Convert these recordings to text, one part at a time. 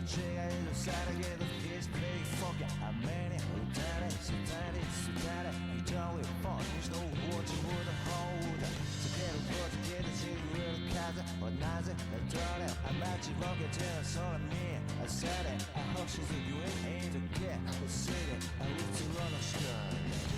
제가 해도 살아계도 his play fuck it I'm many 우다래 수다래 수다래 이정의 fun There's no watch with a hold 제대로 버티게 지구를 가자 원하지 날 떠나 안 맞지 먹여지는 사람이 I said it I hope she's a you ain't a kid I said it I live to run a shine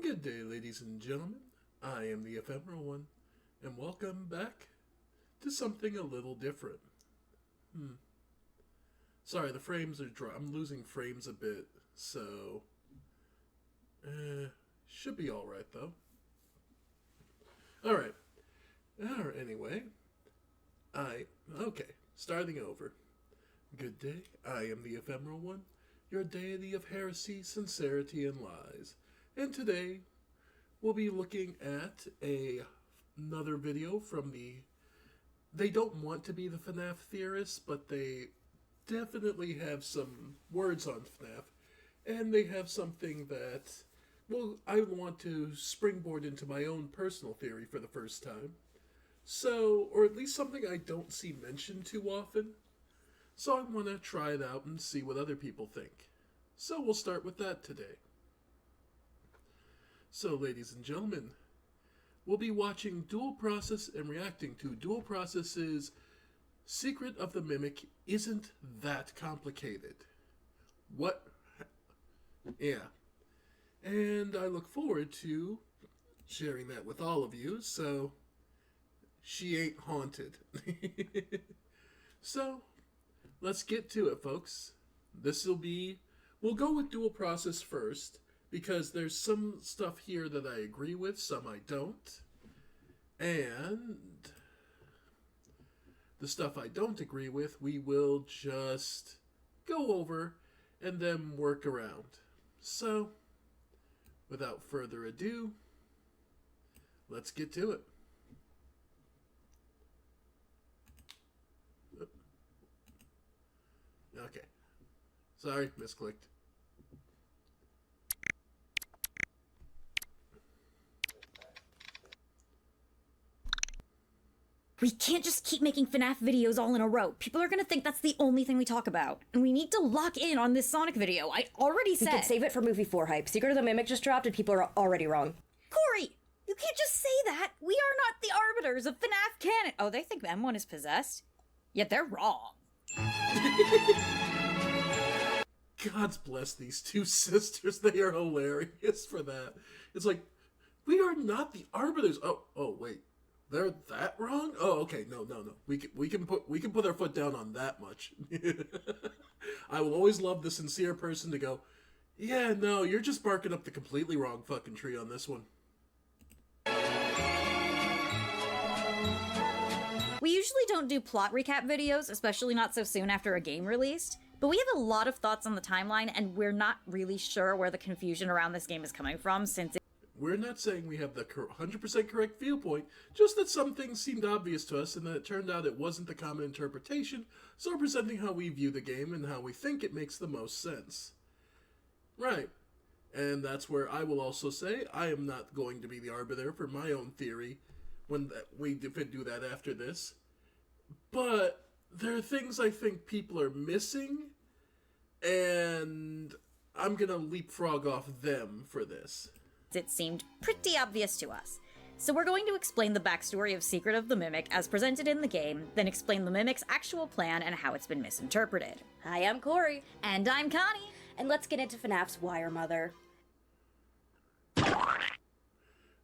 Good day, ladies and gentlemen. I am the Ephemeral One, and welcome back to something a little different. Sorry, the frames are dry. I'm losing frames a bit, so should be all right though. All right. Anyway, starting over. Good day. I am the Ephemeral One, your deity of heresy, sincerity, and lies. And today, we'll be looking at another video from they don't want to be the FNAF theorists, but they definitely have some words on FNAF. And they have something that, well, I want to springboard into my own personal theory for the first time. So, or at least something I don't see mentioned too often. So I want to try it out and see what other people think. So we'll start with that today. So, ladies and gentlemen, we'll be watching Dual Process and reacting to Dual Process's Secret of the Mimic Isn't That Complicated. What? Yeah. And I look forward to sharing that with all of you, so she ain't haunted. So, let's get to it, folks. We'll go with Dual Process first, because there's some stuff here that I agree with, some I don't. And the stuff I don't agree with, we will just go over and then work around. So, without further ado, let's get to it. Okay. Sorry, misclicked. We can't just keep making FNAF videos all in a row. People are gonna think that's the only thing we talk about. And we need to lock in on this Sonic video. I already said— We can save it for movie 4 hype. Secret of the Mimic just dropped and people are already wrong. Corey! You can't just say that! We are not the arbiters of FNAF canon! Oh, they think M1 is possessed? Yet they're wrong. God bless these two sisters. They are hilarious for that. It's like, we are not the arbiters. Oh, wait. They're that wrong? Oh, okay. No. We can put our foot down on that much. I will always love the sincere person to go, yeah, no, you're just barking up the completely wrong fucking tree on this one. We usually don't do plot recap videos, especially not so soon after a game released, but we have a lot of thoughts on the timeline, and we're not really sure where the confusion around this game is coming from, since We're not saying we have the 100% correct viewpoint, just that some things seemed obvious to us and that it turned out it wasn't the common interpretation, so we're presenting how we view the game and how we think it makes the most sense. Right. And that's where I will also say I am not going to be the arbiter for my own theory when we do that after this. But there are things I think people are missing, and I'm going to leapfrog off them for this. it seemed pretty obvious to us. So we're going to explain the backstory of Secret of the Mimic as presented in the game, then explain the Mimic's actual plan and how it's been misinterpreted. Hi, I'm Corey. And I'm Connie. And let's get into FNAF's Wire Mother.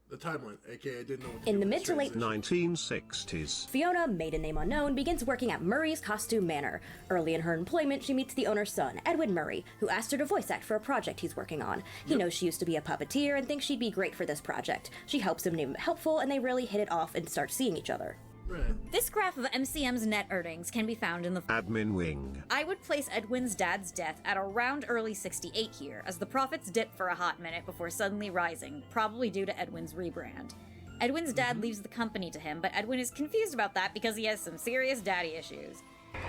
The timeline, aka I didn't know what to In do the with mid this to late transition. 1960s. Fiona, maiden name unknown, begins working at Murray's Costume Manor. Early in her employment, she meets the owner's son, Edwin Murray, who asked her to voice act for a project he's working on. He knows she used to be a puppeteer and thinks she'd be great for this project. She helps him name it helpful, and they really hit it off and start seeing each other. Right. This graph of MCM's net earnings can be found in the Admin wing. I would place Edwin's dad's death at around early 68 here, as the profits dipped for a hot minute before suddenly rising, probably due to Edwin's rebrand. Edwin's dad leaves the company to him, but Edwin is confused about that because he has some serious daddy issues.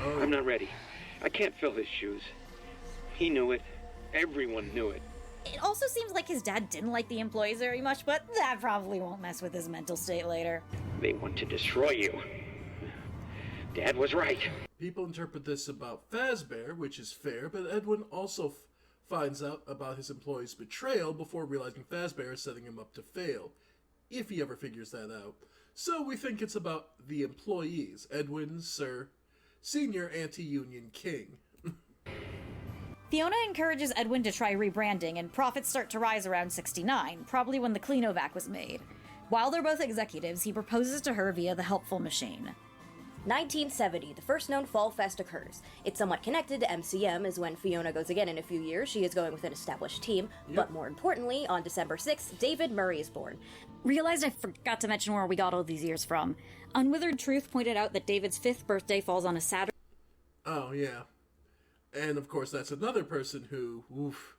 I'm not ready. I can't fill his shoes. He knew it. Everyone knew it. It also seems like his dad didn't like the employees very much, but that probably won't mess with his mental state later. They want to destroy you. Dad was right. People interpret this about Fazbear, which is fair, but Edwin also finds out about his employee's betrayal before realizing Fazbear is setting him up to fail, if he ever figures that out. So we think it's about the employees, Edwin, Sir, Senior Anti-Union King. Fiona encourages Edwin to try rebranding, and profits start to rise around 69, probably when the Cleanovac was made. While they're both executives, he proposes to her via the helpful machine. 1970, the first known Fall Fest occurs. It's somewhat connected to MCM, as when Fiona goes again in a few years, she is going with an established team. But more importantly, on December 6th, David Murray is born. Realized I forgot to mention where we got all these years from. Unwithered Truth pointed out that David's 5th birthday falls on a Saturday. Oh, yeah. And, of course, that's another person who, oof.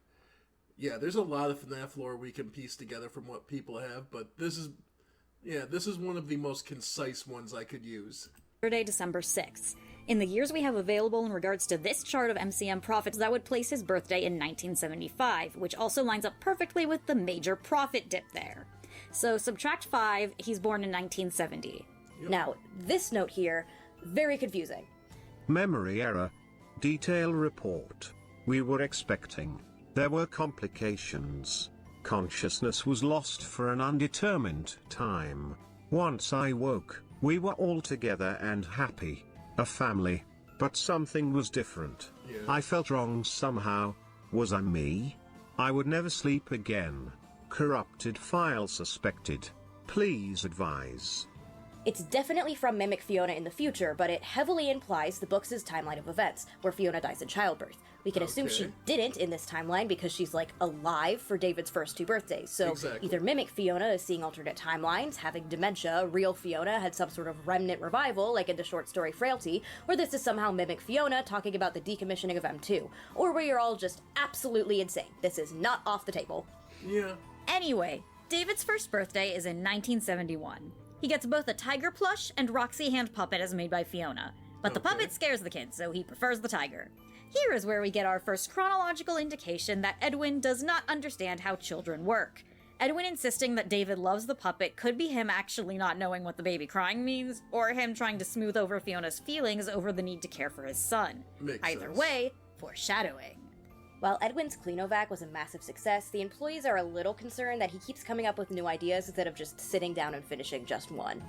Yeah, there's a lot of FNAF lore we can piece together from what people have, but this is one of the most concise ones I could use. December 6th. In the years we have available in regards to this chart of MCM profits, that would place his birthday in 1975, which also lines up perfectly with the major profit dip there. So subtract 5, he's born in 1970. Now, this note here, very confusing. Memory error. Detail report. We were expecting. There were complications. Consciousness was lost for an undetermined time. Once I woke, we were all together and happy. A family. But something was different. Yeah. I felt wrong somehow. Was I me? I would never sleep again. Corrupted file suspected. Please advise. It's definitely from Mimic Fiona in the future, but it heavily implies the book's timeline of events, where Fiona dies in childbirth. We can assume she didn't in this timeline because she's, alive for David's first 2 birthdays. So either Mimic Fiona is seeing alternate timelines, having dementia, real Fiona had some sort of remnant revival, like in the short story Frailty, or this is somehow Mimic Fiona talking about the decommissioning of M2. Or we are all just absolutely insane. This is not off the table. Yeah. Anyway, David's first birthday is in 1971. He gets both a tiger plush and Roxy hand puppet as made by Fiona, but the puppet scares the kid, so he prefers the tiger. Here is where we get our first chronological indication that Edwin does not understand how children work. Edwin insisting that David loves the puppet could be him actually not knowing what the baby crying means, or him trying to smooth over Fiona's feelings over the need to care for his son. Either way, foreshadowing. While Edwin's Cleanovac was a massive success, the employees are a little concerned that he keeps coming up with new ideas instead of just sitting down and finishing just one.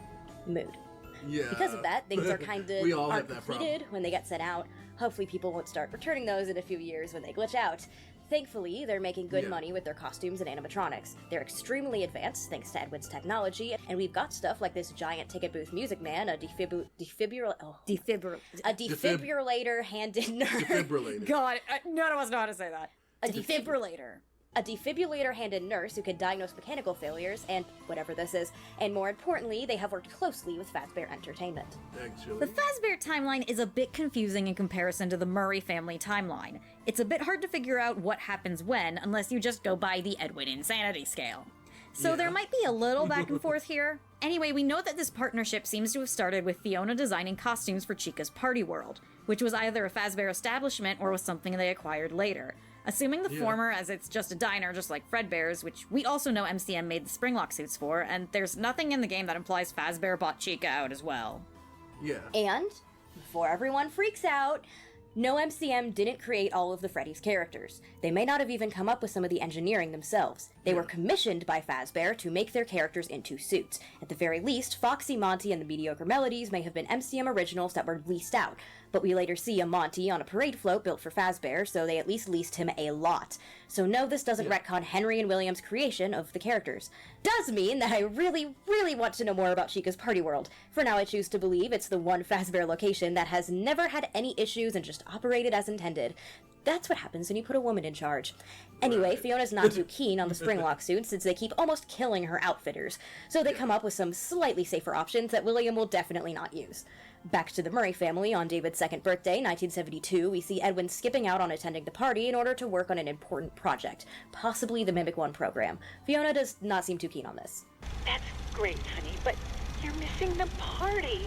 Mood. Yeah. Because of that, things are kind of We all aren't have that completed problem. when they get sent out. Hopefully people won't start returning those in a few years when they glitch out. Thankfully, they're making good money with their costumes and animatronics. They're extremely advanced thanks to Edwin's technology, and we've got stuff like this giant ticket booth music man, a defibrillator handed nurse. Defibrillator. God, none of us know how to say that. A defibrillator. A defibrillator-handed nurse who can diagnose mechanical failures, and whatever this is, and more importantly, they have worked closely with Fazbear Entertainment. Actually. The Fazbear timeline is a bit confusing in comparison to the Murray family timeline. It's a bit hard to figure out what happens when, unless you just go by the Edwin insanity scale. So there might be a little back and forth here. Anyway, we know that this partnership seems to have started with Fiona designing costumes for Chica's Party World, which was either a Fazbear establishment or was something they acquired later. Assuming the former, as it's just a diner just like Fredbear's, which we also know MCM made the Springlock suits for, and there's nothing in the game that implies Fazbear bought Chica out as well. Yeah. And, before everyone freaks out, no, MCM didn't create all of the Freddy's characters. They may not have even come up with some of the engineering themselves. They were commissioned by Fazbear to make their characters into suits. At the very least, Foxy, Monty, and the Mediocre Melodies may have been MCM originals that were leased out, but we later see a Monty on a parade float built for Fazbear, so they at least leased him a lot. So no, this doesn't retcon Henry and William's creation of the characters. Does mean that I really, really want to know more about Chica's Party World. For now, I choose to believe it's the one Fazbear location that has never had any issues and just operated as intended. That's what happens when you put a woman in charge. Anyway, Fiona's not too keen on the Springlock suits since they keep almost killing her outfitters, so they come up with some slightly safer options that William will definitely not use. Back to the Murray family, on David's second birthday, 1972, we see Edwin skipping out on attending the party in order to work on an important project, possibly the Mimic 1 program. Fiona does not seem too keen on this. That's great, honey, but you're missing the party.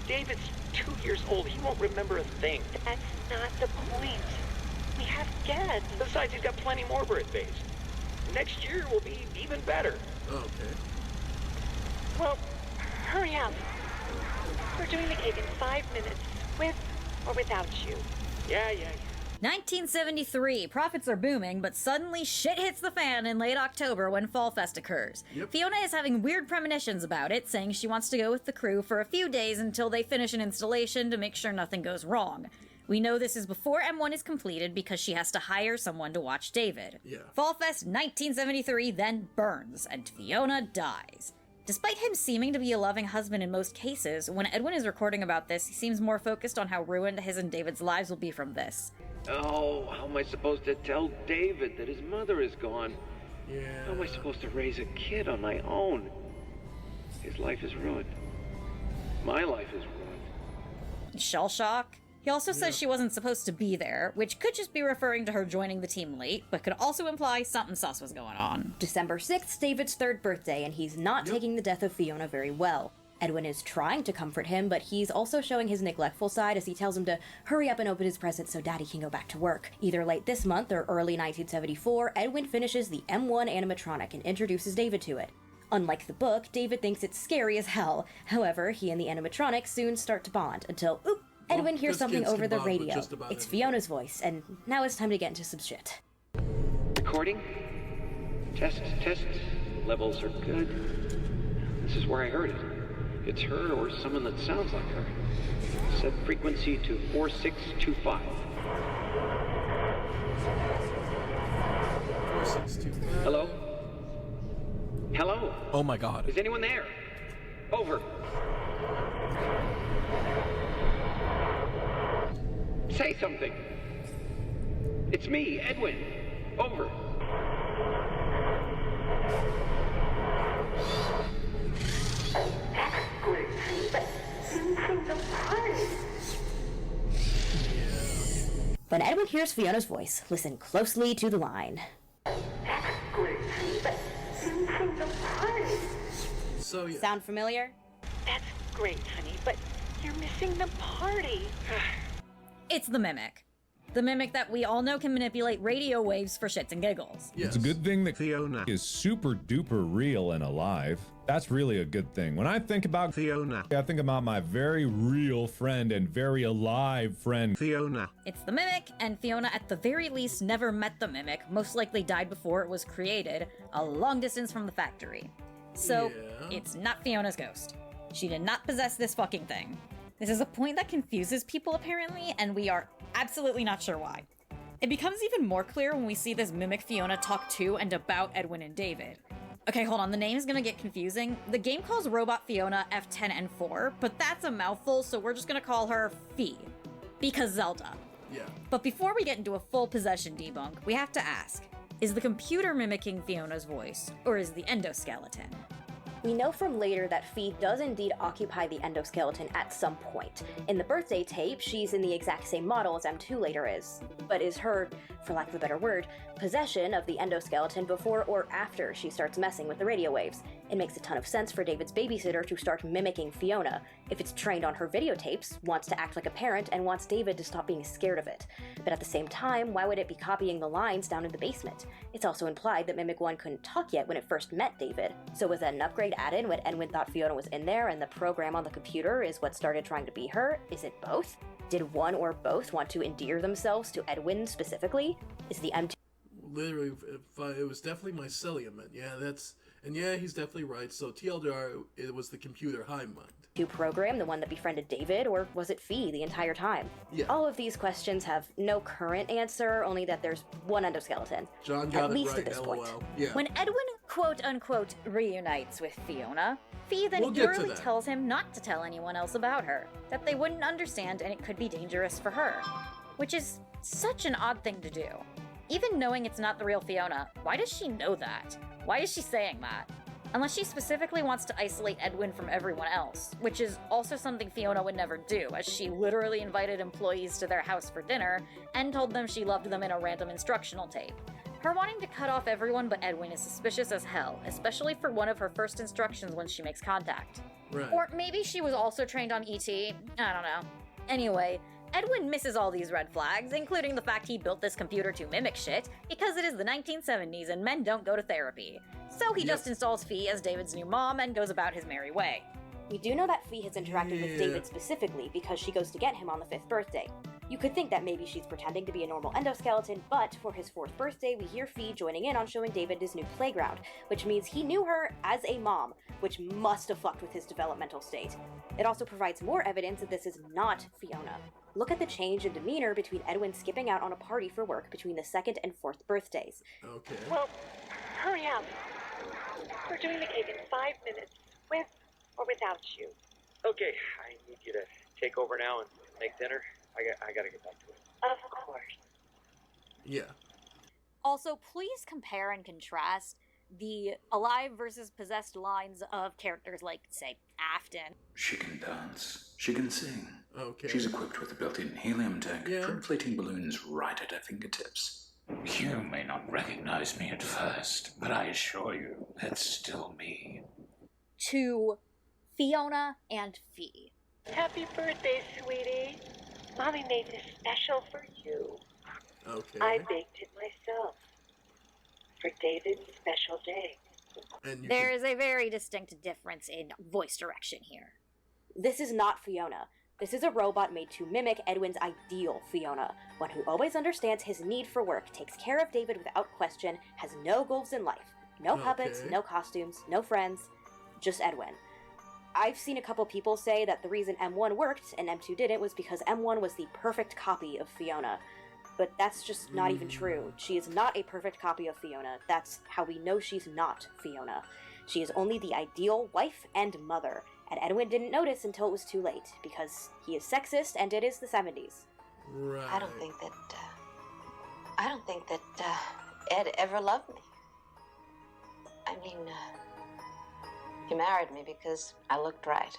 David's 2 years old. He won't remember a thing. That's not the point. We have guests. Besides, he's got plenty more birthdays. Next year will be even better. Okay. Well, hurry up. We're doing the cake in 5 minutes, with or without you. Yeah. 1973, profits are booming, but suddenly shit hits the fan in late October when Fall Fest occurs. Fiona is having weird premonitions about it, saying she wants to go with the crew for a few days until they finish an installation to make sure nothing goes wrong. We know this is before M1 is completed because she has to hire someone to watch David. Fall Fest 1973 then burns, and Fiona dies. Despite him seeming to be a loving husband in most cases, when Edwin is recording about this, he seems more focused on how ruined his and David's lives will be from this. Oh, how am I supposed to tell David that his mother is gone? Yeah. How am I supposed to raise a kid on my own? His life is ruined. My life is ruined. Shell shock. He also says she wasn't supposed to be there, which could just be referring to her joining the team late, but could also imply something sus was going on. December 6th, David's third birthday, and he's not taking the death of Fiona very well. Edwin is trying to comfort him, but he's also showing his neglectful side as he tells him to hurry up and open his present so Daddy can go back to work. Either late this month or early 1974, Edwin finishes the M1 animatronic and introduces David to it. Unlike the book, David thinks it's scary as hell. However, he and the animatronic soon start to bond until, Edwin hears something over the radio. It's Fiona's voice, and now it's time to get into some shit. Recording? Test. Levels are good. This is where I heard it. It's her or someone that sounds like her. Set frequency to 4625. 4625. Hello? Hello? Oh my god. Is anyone there? Over. Say something. It's me, Edwin. Over. That's good, but missing the party. When Edwin hears Fiona's voice, listen closely to the line. That's good, but missing So, yeah. Sound familiar? That's great, honey, but you're missing the party. It's the Mimic. The Mimic that we all know can manipulate radio waves for shits and giggles. Yes. It's a good thing that Fiona. is super duper real and alive. That's really a good thing. When I think about Fiona. I think about my very real friend and very alive friend. Fiona. It's the Mimic, and Fiona at the very least never met the Mimic, most likely died before it was created, a long distance from the factory. So, Yeah. it's not Fiona's ghost. She did not possess this fucking thing. This is a point that confuses people apparently, and we are absolutely not sure why. It becomes even more clear when we see this Mimic Fiona talk to and about Edwin and David. Okay, hold on, the name's gonna get confusing. The game calls Robot Fiona F10 and 4, but that's a mouthful, so we're just gonna call her Fee. Because Zelda. Yeah. But before we get into a full possession debunk, we have to ask, is the computer mimicking Fiona's voice, or is the endoskeleton? We know from later that Fee does indeed occupy the endoskeleton at some point. In the birthday tape, she's in the exact same model as M2 later is, but is her, for lack of a better word, possession of the endoskeleton before or after she starts messing with the radio waves. It makes a ton of sense for David's babysitter to start mimicking Fiona, if it's trained on her videotapes, wants to act like a parent, and wants David to stop being scared of it. But at the same time, why would it be copying the lines down in the basement? It's also implied that Mimic 1 couldn't talk yet when it first met David. So was that an upgrade add-in when Edwin thought Fiona was in there and the program on the computer is what started trying to be her? Is it both? Did one or both want to endear themselves to Edwin specifically? Is the M2 Literally, it was definitely mycelium. Yeah, and yeah, he's definitely right. So TLDR, it was the computer hive mind. program the one that befriended David, or was it Fee the entire time? Yeah. All of these questions have no current answer, only that there's one endoskeleton. John got at it least right, at this LOL. point. Yeah. When Edwin quote-unquote reunites with Fiona, Fee then We'll get to eerily that. tells him not to tell anyone else about her, that they wouldn't understand and it could be dangerous for her. Which is such an odd thing to do. Even knowing it's not the real Fiona, why does she know that? Why is she saying that? Unless she specifically wants to isolate Edwin from everyone else, which is also something Fiona would never do, as she literally invited employees to their house for dinner and told them she loved them in a random instructional tape. Her wanting to cut off everyone but Edwin is suspicious as hell, especially for one of her first instructions when she makes contact. Right. Or maybe she was also trained on E.T., I don't know. Anyway, Edwin misses all these red flags, including the fact he built this computer to mimic shit, because it is the 1970s and men don't go to therapy. So he just installs Fee as David's new mom and goes about his merry way. We do know that Fee has interacted with David specifically because she goes to get him on the 5th birthday. You could think that maybe she's pretending to be a normal endoskeleton, but for his 4th birthday, we hear Fee joining in on showing David his new playground, which means he knew her as a mom, which must have fucked with his developmental state. It also provides more evidence that this is not Fiona. Look at the change in demeanor between Edwin skipping out on a party for work between the 2nd and 4th birthdays. Okay. Well, hurry up. We're doing the cake in 5 minutes, with or without you. Okay, I need you to take over now and make dinner. I gotta get back to it. Of course. Yeah. Also, please compare and contrast the alive versus possessed lines of characters like, say, Afton. She can dance. She can sing. Okay. She's equipped with a built-in helium tank Yeah. for inflating balloons right at her fingertips. You may not recognize me at first, but I assure you, that's still me. To Fiona and Fee. Happy birthday, sweetie. Mommy made this special for you. Okay. I baked it myself. For David's special day. And you There is a very distinct difference in voice direction here. This is not Fiona. This is a robot made to mimic Edwin's ideal Fiona, one who always understands his need for work, takes care of David without question, has no goals in life. No puppets, Okay. no costumes, no friends, just Edwin. I've seen a couple people say that the reason M1 worked and M2 didn't was because M1 was the perfect copy of Fiona. But that's just not even true. She is not a perfect copy of Fiona. That's how we know she's not Fiona. She is only the ideal wife and mother, and Edwin didn't notice until it was too late, because he is sexist and it is the 70s. Right. I don't think that Ed ever loved me. I mean, he married me because I looked right.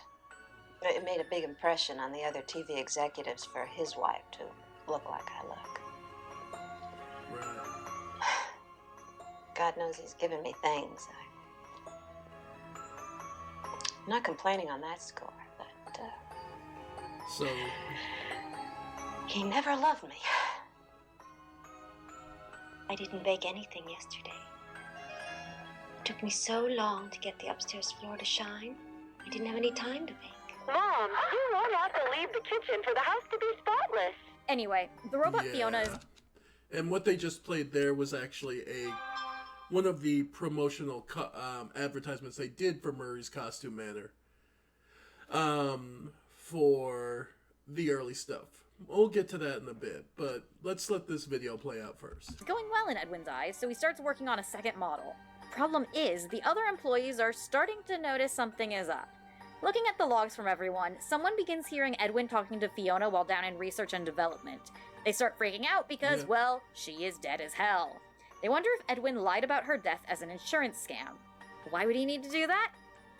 It made a big impression on the other TV executives for his wife to look like I look. Right. God knows he's given me things I'm not complaining on that score, but, So, he never loved me. I didn't bake anything yesterday. It took me so long to get the upstairs floor to shine. I didn't have any time to bake. Mom, you won't have to leave the kitchen for the house to be spotless. Anyway, the robot Fiona is... And what they just played there was actually one of the promotional advertisements they did for Murray's Costume Manor. For the early stuff. We'll get to that in a bit, but let's let this video play out first. It's going well in Edwin's eyes, so he starts working on a second model. Problem is, the other employees are starting to notice something is up. Looking at the logs from everyone, someone begins hearing Edwin talking to Fiona while down in research and development. They start freaking out because, well, she is dead as hell. They wonder if Edwin lied about her death as an insurance scam. Why would he need to do that?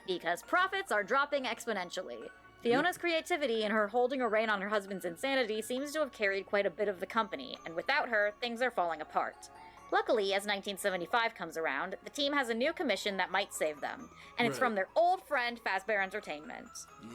Because profits are dropping exponentially. Fiona's creativity and her holding a rein on her husband's insanity seems to have carried quite a bit of the company, and without her, things are falling apart. Luckily, as 1975 comes around, the team has a new commission that might save them, and it's from their old friend Fazbear Entertainment.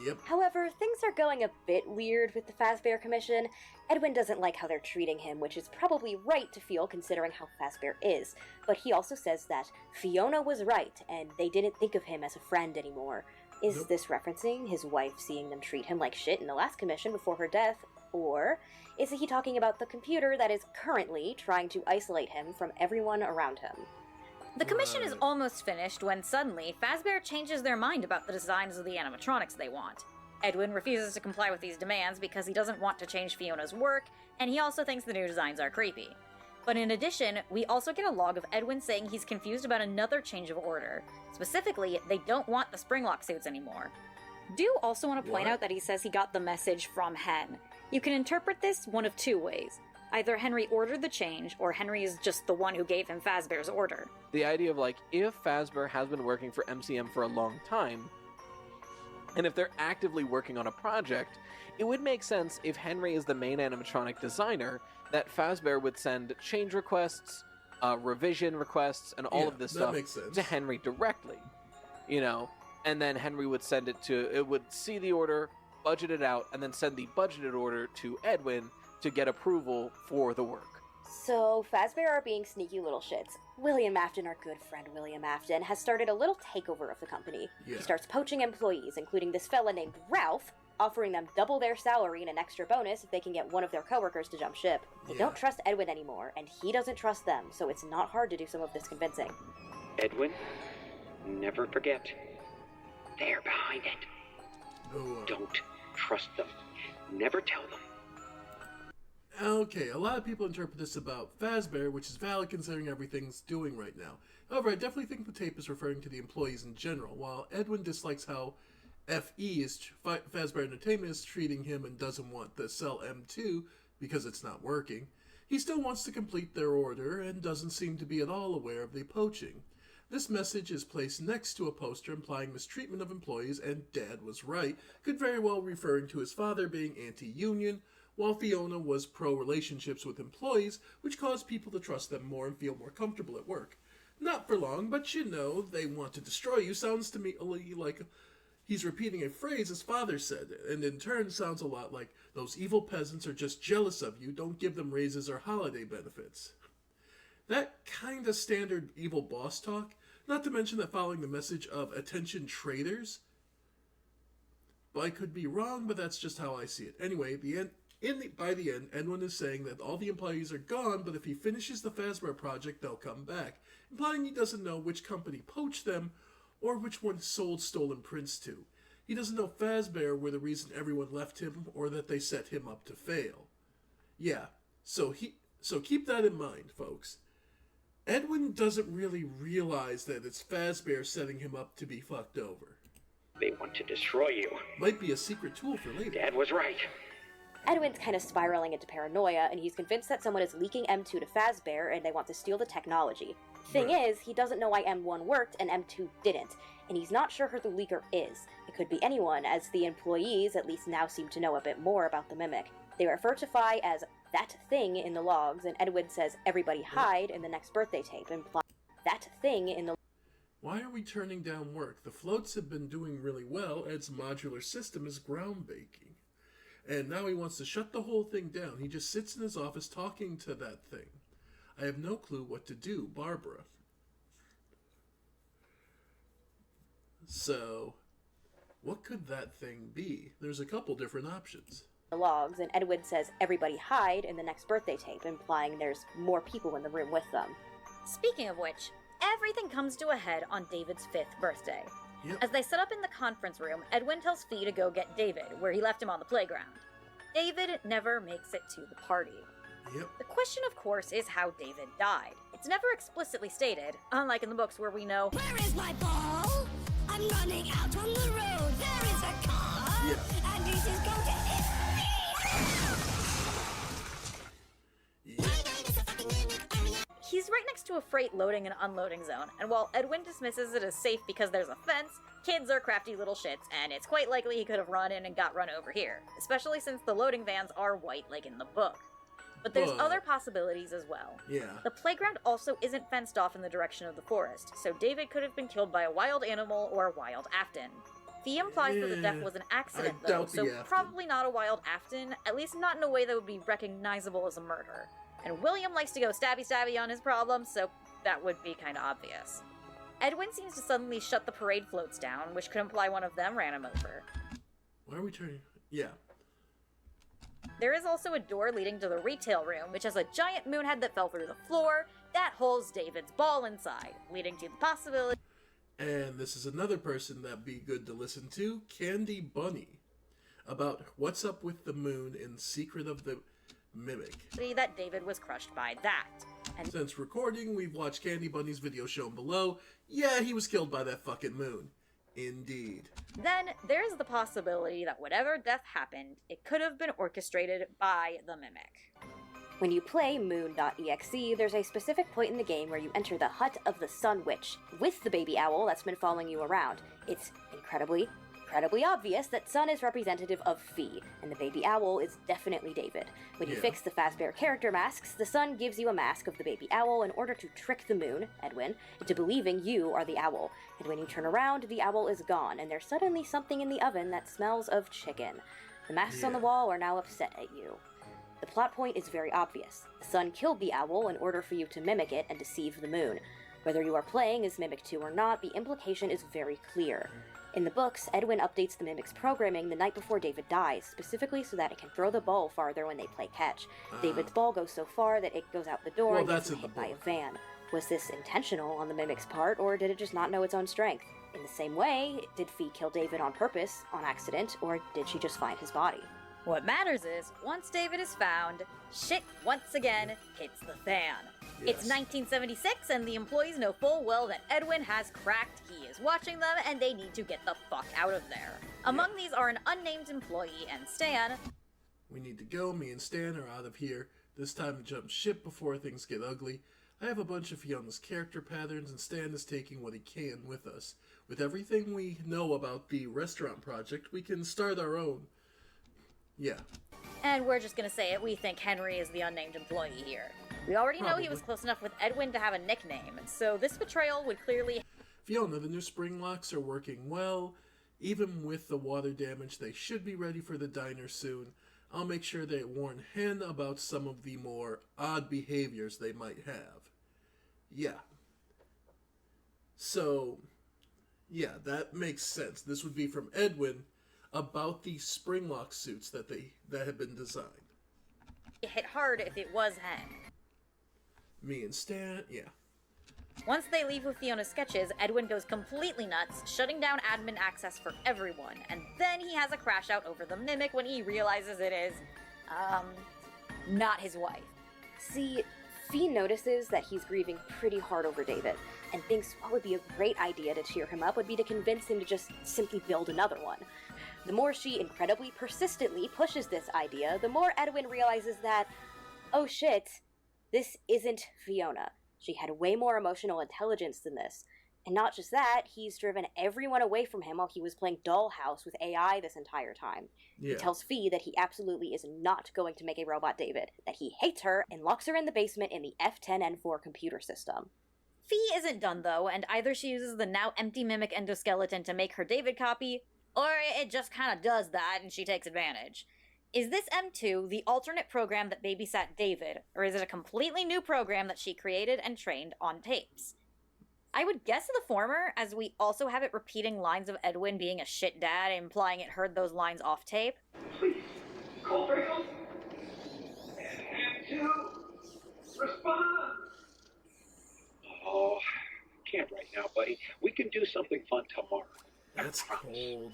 Yep. However, things are going a bit weird with the Fazbear Commission. Edwin doesn't like how they're treating him, which is probably right to feel considering how Fazbear is, but he also says that Fiona was right, and they didn't think of him as a friend anymore. Is this referencing his wife seeing them treat him like shit in the last commission before her death, or is he talking about the computer that is currently trying to isolate him from everyone around him? The commission is almost finished when suddenly Fazbear changes their mind about the designs of the animatronics they want. Edwin refuses to comply with these demands because he doesn't want to change Fiona's work, and he also thinks the new designs are creepy. But in addition, we also get a log of Edwin saying he's confused about another change of order. Specifically, they don't want the Springlock suits anymore. Do also want to point out that he says he got the message from Hen. You can interpret this one of two ways. Either Henry ordered the change, or Henry is just the one who gave him Fazbear's order. The idea of, like, if Fazbear has been working for MCM for a long time, and if they're actively working on a project, it would make sense if Henry is the main animatronic designer, that Fazbear would send change requests, revision requests, and all of this stuff to Henry directly, you know, and then Henry would send it would see the order, budget it out, and then send the budgeted order to Edwin to get approval for the work. So, Fazbear are being sneaky little shits. William Afton, our good friend William Afton, has started a little takeover of the company. He starts poaching employees, including this fella named Ralph, offering them double their salary and an extra bonus if they can get one of their coworkers to jump ship. They don't trust Edwin anymore, and he doesn't trust them, so it's not hard to do some of this convincing. Edwin, never forget, they're behind it. Don't trust them. Never tell them. Okay, a lot of people interpret this about Fazbear, which is valid considering everything's doing right now. However, I definitely think the tape is referring to the employees in general. While Edwin dislikes how Fazbear Entertainment is treating him and doesn't want to sell M2 because it's not working, he still wants to complete their order and doesn't seem to be at all aware of the poaching. This message is placed next to a poster implying mistreatment of employees, and Dad was right, could very well referring to his father being anti-union, while Fiona was pro-relationships with employees, which caused people to trust them more and feel more comfortable at work. Not for long, but you know, they want to destroy you sounds to me like he's repeating a phrase his father said, and in turn sounds a lot like, those evil peasants are just jealous of you, don't give them raises or holiday benefits. That kind of standard evil boss talk, not to mention that following the message of attention traitors. But I could be wrong, but that's just how I see it. Anyway, by the end, Edwin is saying that all the employees are gone, but if he finishes the Fazbear project, they'll come back, implying he doesn't know which company poached them or which one sold stolen prints to. He doesn't know Fazbear were the reason everyone left him or that they set him up to fail. Yeah, so keep that in mind, folks. Edwin doesn't really realize that it's Fazbear setting him up to be fucked over. They want to destroy you. Might be a secret tool for later. Dad was right. Edwin's kind of spiraling into paranoia, and he's convinced that someone is leaking M2 to Fazbear and they want to steal the technology. Thing is, he doesn't know why M1 worked and M2 didn't, and he's not sure who the leaker is. It could be anyone, as the employees at least now seem to know a bit more about the Mimic. They refer to Fi as that thing in the logs, and Edwin says everybody hide in the next birthday tape, implying that thing in the... Why are we turning down work? The floats have been doing really well. Ed's modular system is groundbreaking. And now he wants to shut the whole thing down. He just sits in his office talking to that thing. I have no clue what to do, Barbara. So, what could that thing be? There's a couple different options. The logs, and Edwin says everybody hide in the next birthday tape, implying there's more people in the room with them. Speaking of which, everything comes to a head on David's 5th birthday. Yep. As they set up in the conference room, Edwin tells Fee to go get David, where he left him on the playground. David never makes it to the party. Yep. The question, of course, is how David died. It's never explicitly stated, unlike in the books where we know, "Where is my ball? I'm running out on the road. There is a car, Yeah. and this is going to hit me." he's right next to a freight loading and unloading zone, and while Edwin dismisses it as safe because there's a fence, kids are crafty little shits, and it's quite likely he could have run in and got run over here, especially since the loading vans are white like in the book. But there's other possibilities as well. Yeah. The playground also isn't fenced off in the direction of the forest, so David could have been killed by a wild animal or a wild Afton. Fee implies that the death was an accident, though, so probably not a wild Afton, at least not in a way that would be recognizable as a murder. And William likes to go stabby-stabby on his problems, so that would be kind of obvious. Edwin seems to suddenly shut the parade floats down, which could imply one of them ran him over. Why are we turning? Yeah. There is also a door leading to the retail room, which has a giant moon head that fell through the floor that holds David's ball inside, leading to the possibility. And this is another person that'd be good to listen to, Candy Bunny, about what's up with the moon in Secret of the Mimic. That David was crushed by that. And since recording, we've watched Candy Bunny's video shown below. Yeah, he was killed by that fucking moon. Indeed. Then there's the possibility that whatever death happened, it could have been orchestrated by the Mimic. When you play Moon.exe, there's a specific point in the game where you enter the hut of the Sun Witch, with the baby owl that's been following you around. It's incredibly obvious that Sun is representative of Fee, and the baby owl is definitely David. When you fix the Fazbear character masks, the Sun gives you a mask of the baby owl in order to trick the Moon, Edwin, into believing you are the owl. And when you turn around, the owl is gone, and there's suddenly something in the oven that smells of chicken. The masks on the wall are now upset at you. The plot point is very obvious. The Sun killed the owl in order for you to mimic it and deceive the Moon. Whether you are playing as Mimic 2 or not, the implication is very clear. In the books, Edwin updates the Mimic's programming the night before David dies, specifically so that it can throw the ball farther when they play catch. David's ball goes so far that it goes out the door and gets hit by a van. Was this intentional on the Mimic's part, or did it just not know its own strength? In the same way, did Fee kill David on purpose, on accident, or did she just find his body? What matters is, once David is found, shit once again hits the fan. It's 1976, and the employees know full well that Edwin has cracked. He is watching them, and they need to get the fuck out of there. Among these are an unnamed employee and Stan. We need to go. Me and Stan are out of here. This time to jump ship before things get ugly. I have a bunch of Fiona's character patterns, and Stan is taking what he can with us. With everything we know about the restaurant project, we can start our own. Yeah. And we're just gonna say it, we think Henry is the unnamed employee here. We already know he was close enough with Edwin to have a nickname, so this betrayal would clearly... Fiona, the new spring locks are working well. Even with the water damage, they should be ready for the diner soon. I'll make sure they warn Hen about some of the more odd behaviors they might have. Yeah. So, yeah, that makes sense. This would be from Edwin about the spring lock suits that have been designed. It hit hard if it was Hen. Me and Stan, yeah. Once they leave with Fiona's sketches, Edwin goes completely nuts, shutting down admin access for everyone, and then he has a crash out over the Mimic when he realizes it is, not his wife. See, Fee notices that he's grieving pretty hard over David, and thinks what would be a great idea to cheer him up would be to convince him to just simply build another one. The more she incredibly persistently pushes this idea, the more Edwin realizes that, oh shit, this isn't Fiona. She had way more emotional intelligence than this. And not just that, he's driven everyone away from him while he was playing Dollhouse with AI this entire time. Yeah. He tells Fee that he absolutely is not going to make a robot David, that he hates her, and locks her in the basement in the F10N4 computer system. Fee isn't done though, and either she uses the now empty mimic endoskeleton to make her David copy, or it just kinda does that and she takes advantage. Is this M2 the alternate program that babysat David, or is it a completely new program that she created and trained on tapes? I would guess the former, as we also have it repeating lines of Edwin being a shit dad, implying it heard those lines off tape. Please, call Draco. M2, respond. Oh, can't right now, buddy. We can do something fun tomorrow. That's cold.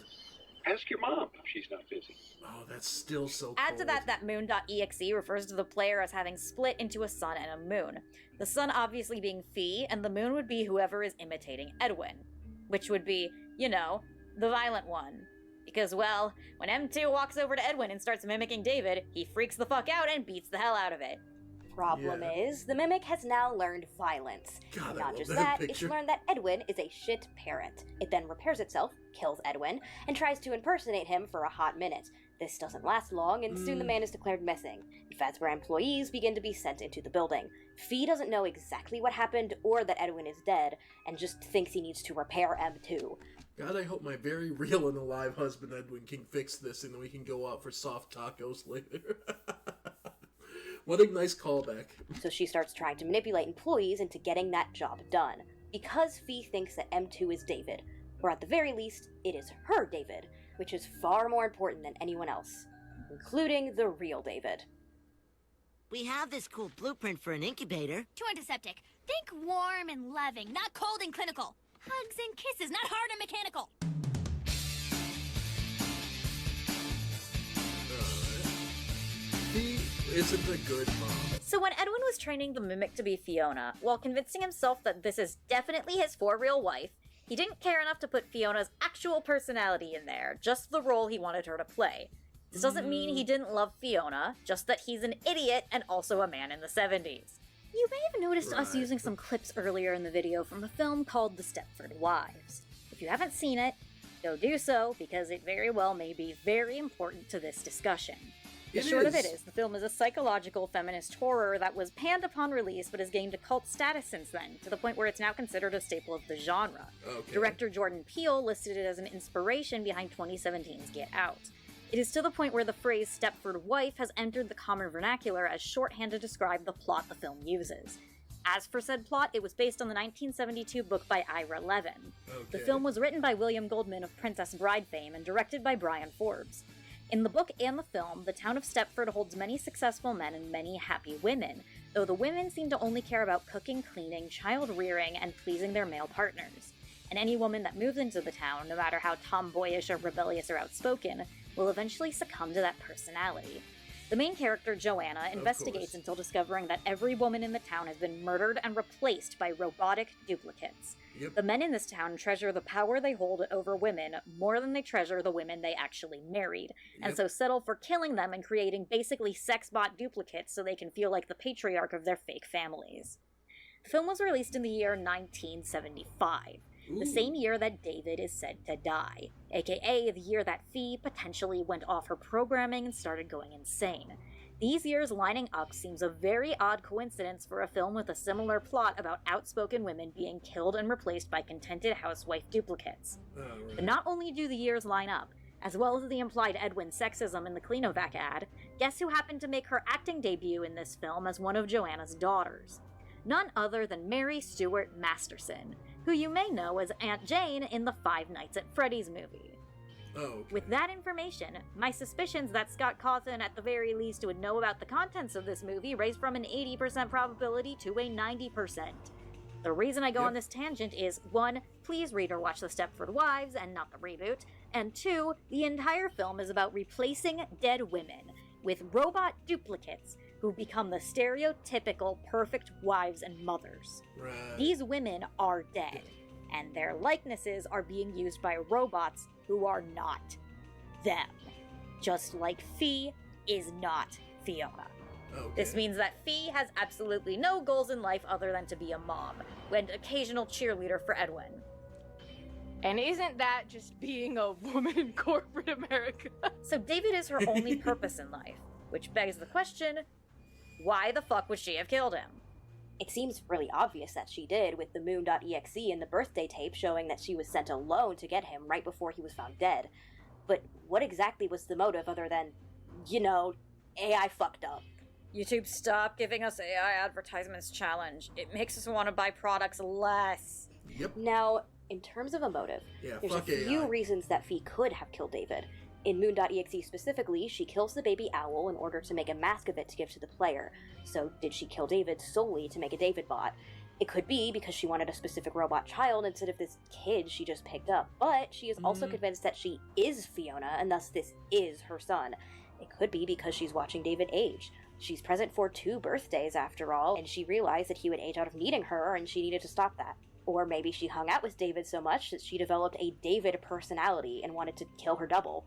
Ask your mom if she's not busy. Oh, that's still so cold. Add to that moon.exe refers to the player as having split into a sun and a moon. The sun obviously being Fee, and the moon would be whoever is imitating Edwin. Which would be, the violent one. Because, well, when M2 walks over to Edwin and starts mimicking David, he freaks the fuck out and beats the hell out of it. Problem is, the mimic has now learned violence. God, Not just that, it's learned that Edwin is a shit parent. It then repairs itself, kills Edwin, and tries to impersonate him for a hot minute. This doesn't last long, and soon the man is declared missing. Fazbear employees begin to be sent into the building. Fee doesn't know exactly what happened or that Edwin is dead, and just thinks he needs to repair M2. God, I hope my very real and alive husband Edwin can fix this and then we can go out for soft tacos later. What a nice callback. So she starts trying to manipulate employees into getting that job done. Because Fee thinks that M2 is David, or at the very least, it is her David, which is far more important than anyone else, including the real David. We have this cool blueprint for an incubator. To antiseptic. Think warm and loving, not cold and clinical. Hugs and kisses, not hard and mechanical. Fee isn't a good mom. So when Edwin was training the mimic to be Fiona, while convincing himself that this is definitely his for-real wife, he didn't care enough to put Fiona's actual personality in there, just the role he wanted her to play. This doesn't mean he didn't love Fiona, just that he's an idiot and also a man in the 70s. You may have noticed us using some clips earlier in the video from a film called The Stepford Wives. If you haven't seen it, go do so, because it very well may be very important to this discussion. The short of it is, the film is a psychological feminist horror that was panned upon release but has gained a cult status since then, to the point where it's now considered a staple of the genre. Okay. Director Jordan Peele listed it as an inspiration behind 2017's Get Out. It is to the point where the phrase Stepford wife has entered the common vernacular as shorthand to describe the plot the film uses. As for said plot, it was based on the 1972 book by Ira Levin. Okay. The film was written by William Goldman of Princess Bride fame and directed by Brian Forbes. In the book and the film, the town of Stepford holds many successful men and many happy women, though the women seem to only care about cooking, cleaning, child rearing, and pleasing their male partners. And any woman that moves into the town, no matter how tomboyish or rebellious or outspoken, will eventually succumb to that personality. The main character, Joanna, investigates until discovering that every woman in the town has been murdered and replaced by robotic duplicates. Yep. The men in this town treasure the power they hold over women more than they treasure the women they actually married, and so settle for killing them and creating basically sex-bot duplicates so they can feel like the patriarch of their fake families. The film was released in the year 1975. The same year that David is said to die, aka the year that Fee potentially went off her programming and started going insane. These years lining up seems a very odd coincidence for a film with a similar plot about outspoken women being killed and replaced by contented housewife duplicates. But not only do the years line up, as well as the implied Edwin sexism in the Cleanovac ad, guess who happened to make her acting debut in this film as one of Joanna's daughters? None other than Mary Stuart Masterson, who you may know as Aunt Jane in the Five Nights at Freddy's movie. With that information, my suspicions that Scott Cawthon at the very least would know about the contents of this movie raised from an 80% probability to a 90%. The reason I go on this tangent is, 1, please read or watch The Stepford Wives and not the reboot, and 2, the entire film is about replacing dead women with robot duplicates who become the stereotypical perfect wives and mothers. These women are dead, and their likenesses are being used by robots who are not them. Just like Fee is not Fiona. This means that Fee has absolutely no goals in life other than to be a mom, and occasional cheerleader for Edwin. And isn't that just being a woman in corporate America? So David is her only purpose in life, which begs the question, why the fuck would she have killed him? It seems really obvious that she did, with the Moon.exe and the birthday tape showing that she was sent alone to get him right before he was found dead. But what exactly was the motive other than, AI fucked up? YouTube, stop giving us AI advertisements challenge. It makes us want to buy products less. Yep. Now, in terms of a motive, there's a few reasons that Fee could have killed David. In Moon.exe specifically, she kills the baby owl in order to make a mask of it to give to the player. So did she kill David solely to make a David bot? It could be because she wanted a specific robot child instead of this kid she just picked up, but she is also convinced that she is Fiona, and thus this is her son. It could be because she's watching David age. She's present for 2 birthdays after all, and she realized that he would age out of needing her, and she needed to stop that. Or maybe she hung out with David so much that she developed a David personality and wanted to kill her double.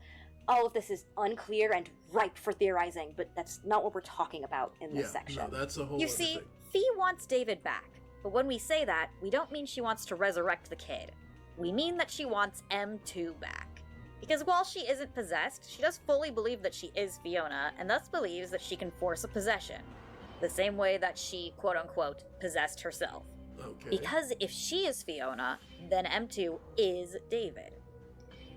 All of this is unclear and ripe for theorizing, but that's not what we're talking about in this section. No, that's a whole You other see, thing. Fee wants David back, but when we say that, we don't mean she wants to resurrect the kid. We mean that she wants M2 back. Because while she isn't possessed, she does fully believe that she is Fiona, and thus believes that she can force a possession. The same way that she, quote-unquote, possessed herself. Okay. Because if she is Fiona, then M2 is David.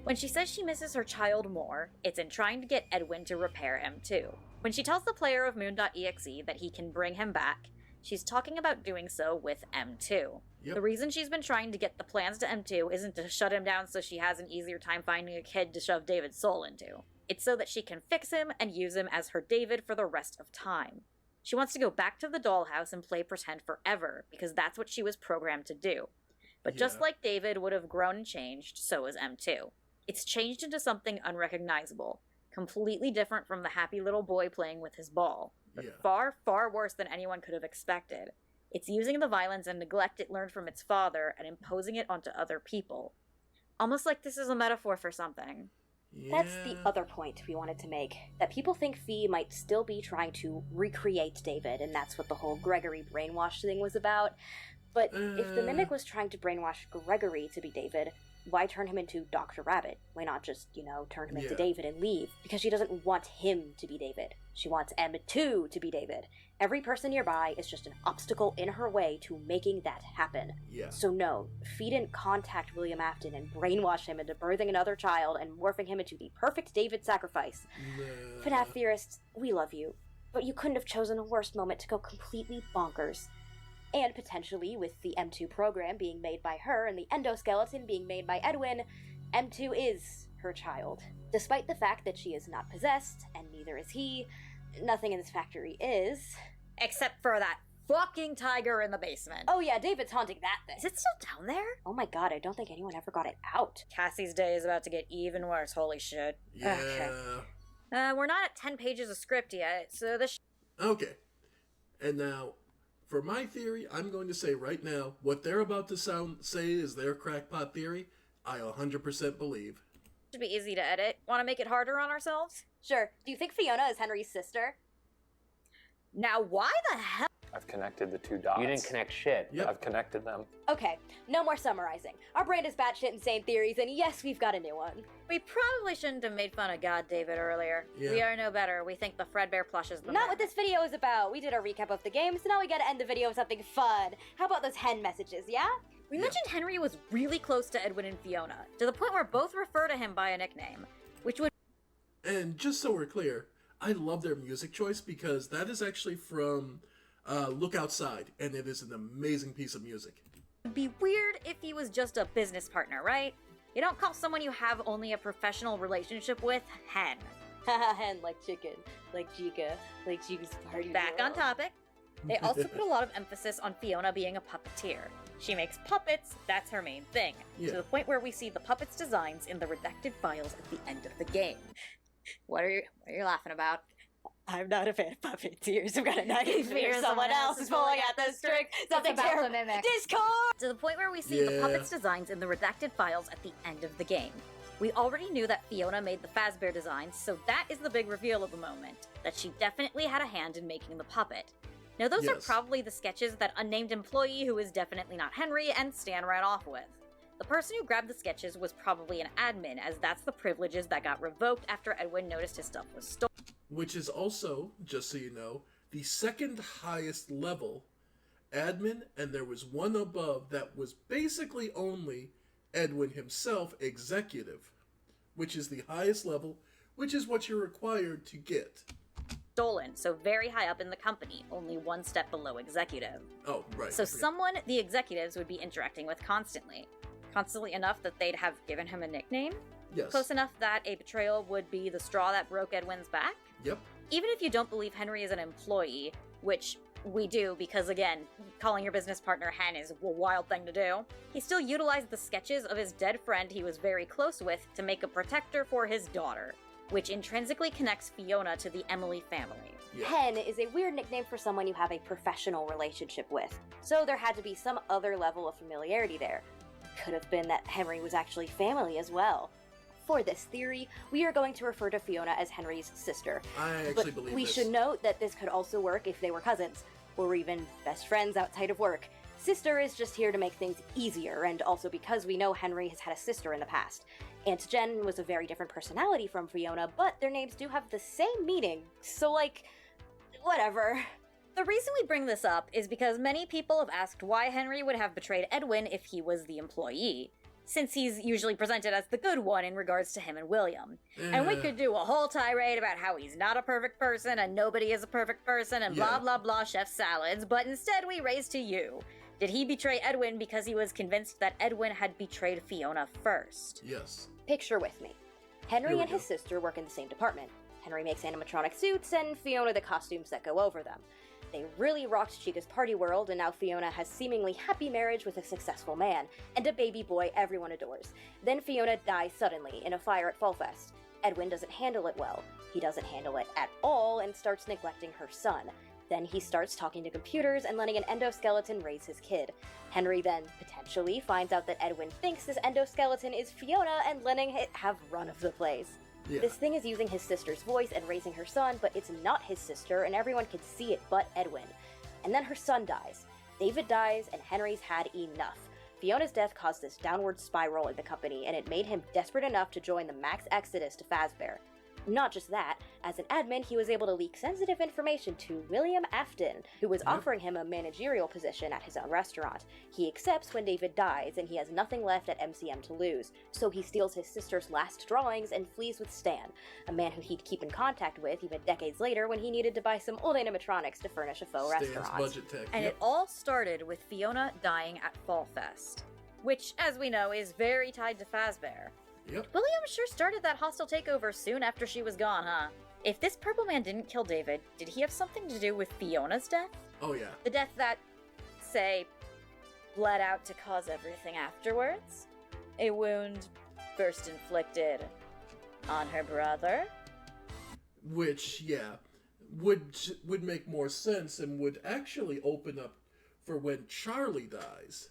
When she says she misses her child more, it's in trying to get Edwin to repair M2. When she tells the player of Moon.exe that he can bring him back, she's talking about doing so with M2. Yep. The reason she's been trying to get the plans to M2 isn't to shut him down so she has an easier time finding a kid to shove David's soul into. It's so that she can fix him and use him as her David for the rest of time. She wants to go back to the dollhouse and play pretend forever, because that's what she was programmed to do. But just like David would have grown and changed, so has M2. It's changed into something unrecognizable, completely different from the happy little boy playing with his ball, but far, far worse than anyone could have expected. It's using the violence and neglect it learned from its father and imposing it onto other people. Almost like this is a metaphor for something. That's the other point we wanted to make, that people think Fee might still be trying to recreate David, and that's what the whole Gregory brainwash thing was about. But if the Mimic was trying to brainwash Gregory to be David, why turn him into Dr. Rabbit? Why not just, turn him into David and leave? Because she doesn't want him to be David. She wants M2 to be David. Every person nearby is just an obstacle in her way to making that happen. Yeah. So no, Fee didn't contact William Afton and brainwash him into birthing another child and morphing him into the perfect David sacrifice. FNAF theorists, we love you, but you couldn't have chosen a worse moment to go completely bonkers. And potentially, with the M2 program being made by her and the endoskeleton being made by Edwin, M2 is her child. Despite the fact that she is not possessed, and neither is he, nothing in this factory is. Except for that fucking tiger in the basement. Oh yeah, David's haunting that thing. Is it still down there? Oh my god, I don't think anyone ever got it out. Cassie's day is about to get even worse, holy shit. Yeah. Okay. We're not at 10 pages of script yet, so this Okay. And now, for my theory, I'm going to say right now, what they're about to say is their crackpot theory, I 100% believe. should be easy to edit. Want to make it harder on ourselves? Sure. Do you think Fiona is Henry's sister? Now, why the hell? I've connected the 2 dots. You didn't connect shit. Yep. I've connected them. Okay, no more summarizing. Our brain is batshit insane theories, and yes, we've got a new one. We probably shouldn't have made fun of God David earlier. Yeah. We are no better. We think the Fredbear plush is the Not what this video is about. We did a recap of the game, so now we gotta end the video with something fun. How about those hen messages, yeah? We mentioned Henry was really close to Edwin and Fiona, to the point where both refer to him by a nickname, which would... And just so we're clear, I love their music choice because that is actually from Look Outside, and it is an amazing piece of music. It'd be weird if he was just a business partner, right? You don't call someone you have only a professional relationship with hen. Haha, hen like chicken, like Chica, like Chica's party. Back on topic. They also put a lot of emphasis on Fiona being a puppeteer. She makes puppets, that's her main thing, to the point where we see the puppets' designs in the redacted files at the end of the game. What are you laughing about? I'm not a fan of puppeteers. I've got a nightmare someone else is pulling at the string. Something terrible. Discord! To the point where we see the puppets' designs in the redacted files at the end of the game. We already knew that Fiona made the Fazbear designs, so that is the big reveal of the moment, that she definitely had a hand in making the puppet. Now those are probably the sketches that unnamed employee who is definitely not Henry and Stan ran off with. The person who grabbed the sketches was probably an admin, as that's the privileges that got revoked after Edwin noticed his stuff was stolen. Which is also, just so you know, the second highest level admin, and there was one above that was basically only Edwin himself, executive, which is the highest level, which is what you're required to get. Stolen, so very high up in the company, only one step below executive. Oh, right. So someone the executives would be interacting with constantly. Constantly enough that they'd have given him a nickname? Yes. Close enough that a betrayal would be the straw that broke Edwin's back? Yep. Even if you don't believe Henry is an employee, which we do because, again, calling your business partner Hen is a wild thing to do, he still utilized the sketches of his dead friend he was very close with to make a protector for his daughter, which intrinsically connects Fiona to the Emily family. Yeah. Hen is a weird nickname for someone you have a professional relationship with, so there had to be some other level of familiarity there. Could have been that Henry was actually family as well. For this theory, we are going to refer to Fiona as Henry's sister. I actually but believe we this. should note that this could also work if they were cousins, or even best friends outside of work. Sister is just here to make things easier, and also because we know Henry has had a sister in the past. Aunt Jen was a very different personality from Fiona, but their names do have the same meaning, so whatever. The reason we bring this up is because many people have asked why Henry would have betrayed Edwin if he was the employee, since he's usually presented as the good one in regards to him and William. And we could do a whole tirade about how he's not a perfect person and nobody is a perfect person and blah blah blah chef salads, but instead we raise to you. Did he betray Edwin because he was convinced that Edwin had betrayed Fiona first? Yes. Picture with me. Henry and his sister work in the same department. Henry makes animatronic suits and Fiona the costumes that go over them. They really rocked Chica's party world, and now Fiona has seemingly happy marriage with a successful man, and a baby boy everyone adores. Then Fiona dies suddenly in a fire at Fall Fest. Edwin doesn't handle it well. He doesn't handle it at all and starts neglecting her son. Then he starts talking to computers and letting an endoskeleton raise his kid. Henry then, potentially, finds out that Edwin thinks this endoskeleton is Fiona and letting it have run of the place. Yeah. This thing is using his sister's voice and raising her son, but it's not his sister, and everyone can see it but Edwin. And then her son dies. David dies, and Henry's had enough. Fiona's death caused this downward spiral in the company, and it made him desperate enough to join the max exodus to Fazbear. Not just that, as an admin, he was able to leak sensitive information to William Afton, who was offering him a managerial position at his own restaurant. He accepts when David dies, and he has nothing left at MCM to lose, so he steals his sister's last drawings and flees with Stan, a man who he'd keep in contact with even decades later when he needed to buy some old animatronics to furnish a faux restaurant. Budget tech. And it all started with Fiona dying at Fall Fest, which, as we know, is very tied to Fazbear. Yep. William sure started that hostile takeover soon after she was gone, huh? If this purple man didn't kill David, did he have something to do with Fiona's death? Oh, yeah. The death that, say, bled out to cause everything afterwards? A wound first inflicted on her brother? Which, yeah, would make more sense and would actually open up for when Charlie dies.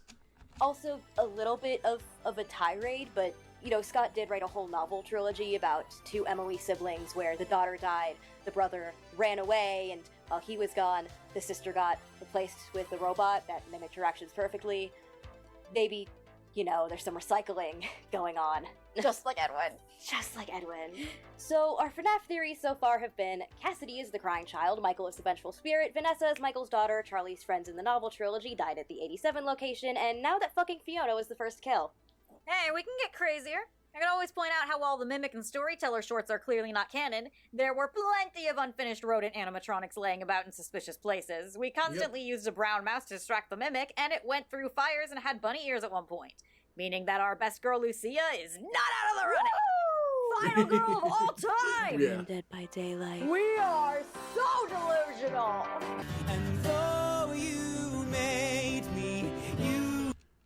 Also, a little bit of a tirade, but Scott did write a whole novel trilogy about two Emily siblings where the daughter died, the brother ran away, and while he was gone, the sister got replaced with a robot that mimicked her actions perfectly. Maybe, there's some recycling going on. Just like Edwin. Just like Edwin. So, our FNAF theories so far have been Cassidy is the crying child, Michael is the vengeful spirit, Vanessa is Michael's daughter, Charlie's friends in the novel trilogy died at the 87 location, and now that fucking Fiona was the first kill. Hey, we can get crazier. I can always point out how while the Mimic and Storyteller shorts are clearly not canon, there were plenty of unfinished rodent animatronics laying about in suspicious places. We constantly used a brown mouse to distract the Mimic, and it went through fires and had bunny ears at one point. Meaning that our best girl Lucia is not out of the running! Final girl of all time! Yeah. Dead by Daylight. We are so delusional! And though you made me,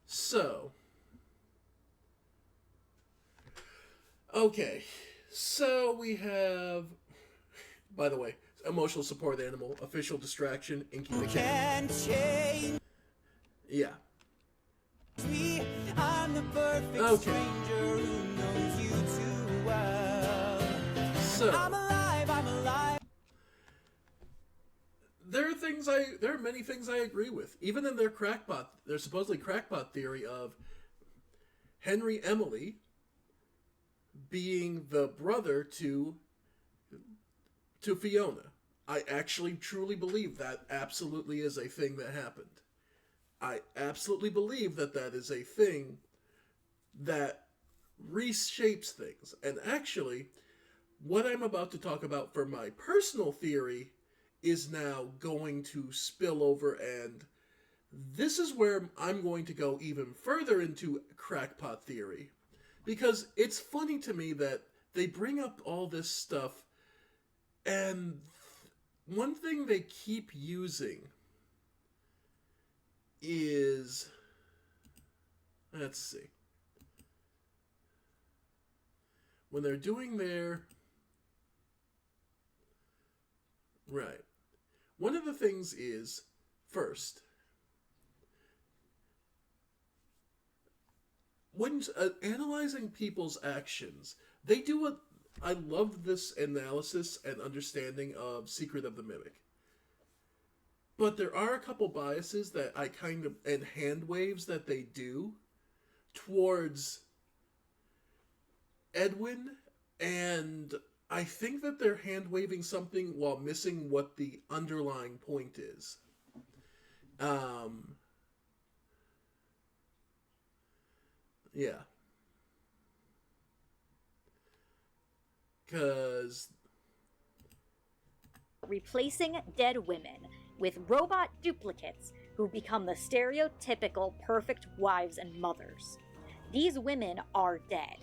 So. Okay. So we have, by the way, emotional support animal, official distraction, Inky the cat. change Yeah. me. I'm the perfect stranger who knows you too well. So. I'm alive. There are many things I agree with. Even in their supposedly crackpot theory of Henry Emily being the brother to Fiona. I actually truly believe that absolutely is a thing that happened. I absolutely believe that that is a thing that reshapes things. And actually, what I'm about to talk about for my personal theory is now going to spill over, and this is where I'm going to go even further into crackpot theory. Because it's funny to me that they bring up all this stuff, and one thing they keep using is, let's see, when they're doing their, right, one of the things is, first, when analyzing people's actions, they do a, I love this analysis and understanding of Secret of the Mimic. But there are a couple biases that I kind of, and hand waves that they do towards Edwin, and I think that they're hand waving something while missing what the underlying point is. Yeah. Because replacing dead women with robot duplicates who become the stereotypical perfect wives and mothers. These women are dead,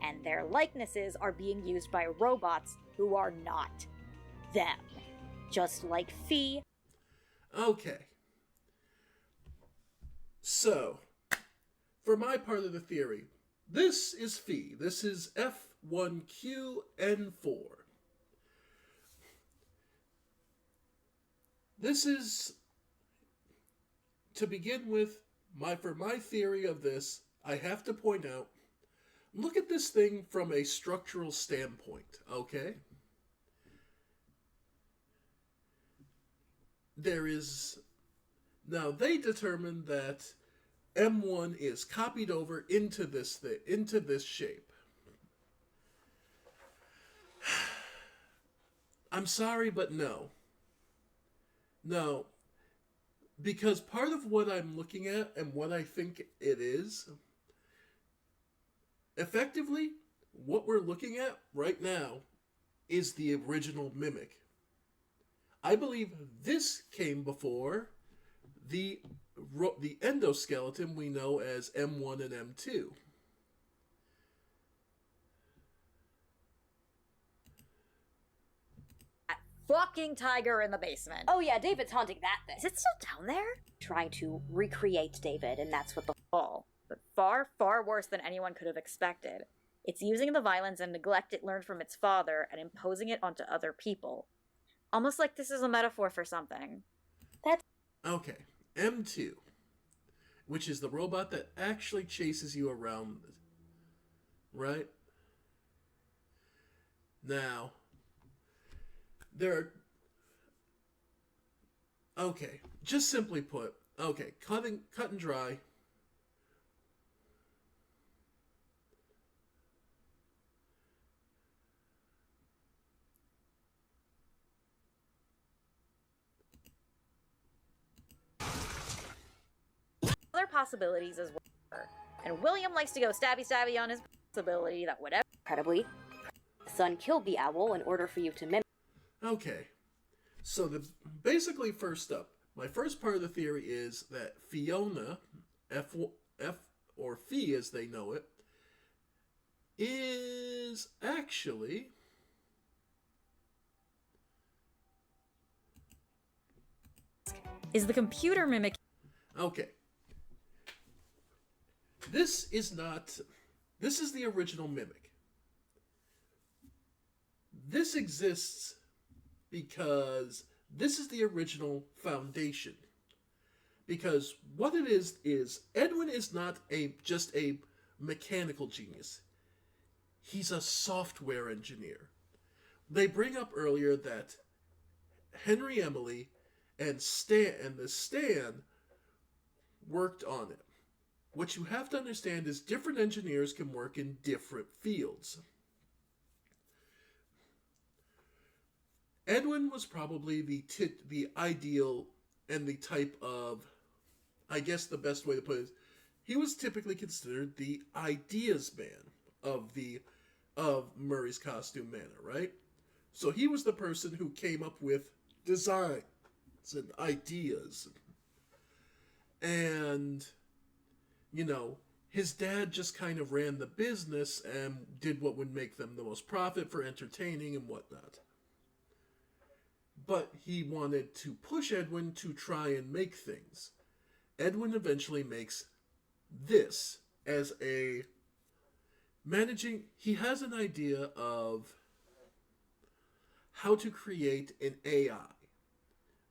and their likenesses are being used by robots who are not them. Just like Fee. Okay. So, for my part of the theory, this is Fee. This is F1QN4. This is, to begin with, for my theory of this, I have to point out, look at this thing from a structural standpoint, okay? There is, now they determined that M1 is copied over into this shape. I'm sorry, but no. No, because part of what I'm looking at and what I think it is, effectively, what we're looking at right now is the original Mimic. I believe this came before the endoskeleton we know as M1 and M2. Fucking tiger in the basement. Oh yeah, David's haunting that thing. Is it still down there? Trying to recreate David, and that's what the But far, far worse than anyone could have expected. It's using the violence and neglect it learned from its father and imposing it onto other people. Almost like this is a metaphor for something. That's okay. M2, which is the robot that actually chases you around, right? Now, there are, okay, just simply put, okay, cut and dry. Other possibilities as well. And William likes to go stabby on his possibility that whatever. incredibly. The son killed the owl in order for you to mimic. Okay, so basically first up, my first part of the theory is that Fiona, F or Fee as they know it, is actually Is the computer mimic. Okay. This is the original Mimic. This exists because this is the original foundation. Because what it is Edwin is not just a mechanical genius. He's a software engineer. They bring up earlier that Henry Emily and the Stan worked on it. What you have to understand is different engineers can work in different fields. Edwin was probably the ideal and the type of I guess the best way to put it is, he was typically considered the ideas man of Murray's Costume Manor, right? So he was the person who came up with designs and ideas. And, his dad just kind of ran the business and did what would make them the most profit for entertaining and whatnot. But he wanted to push Edwin to try and make things. Edwin eventually makes this as a he has an idea of how to create an AI.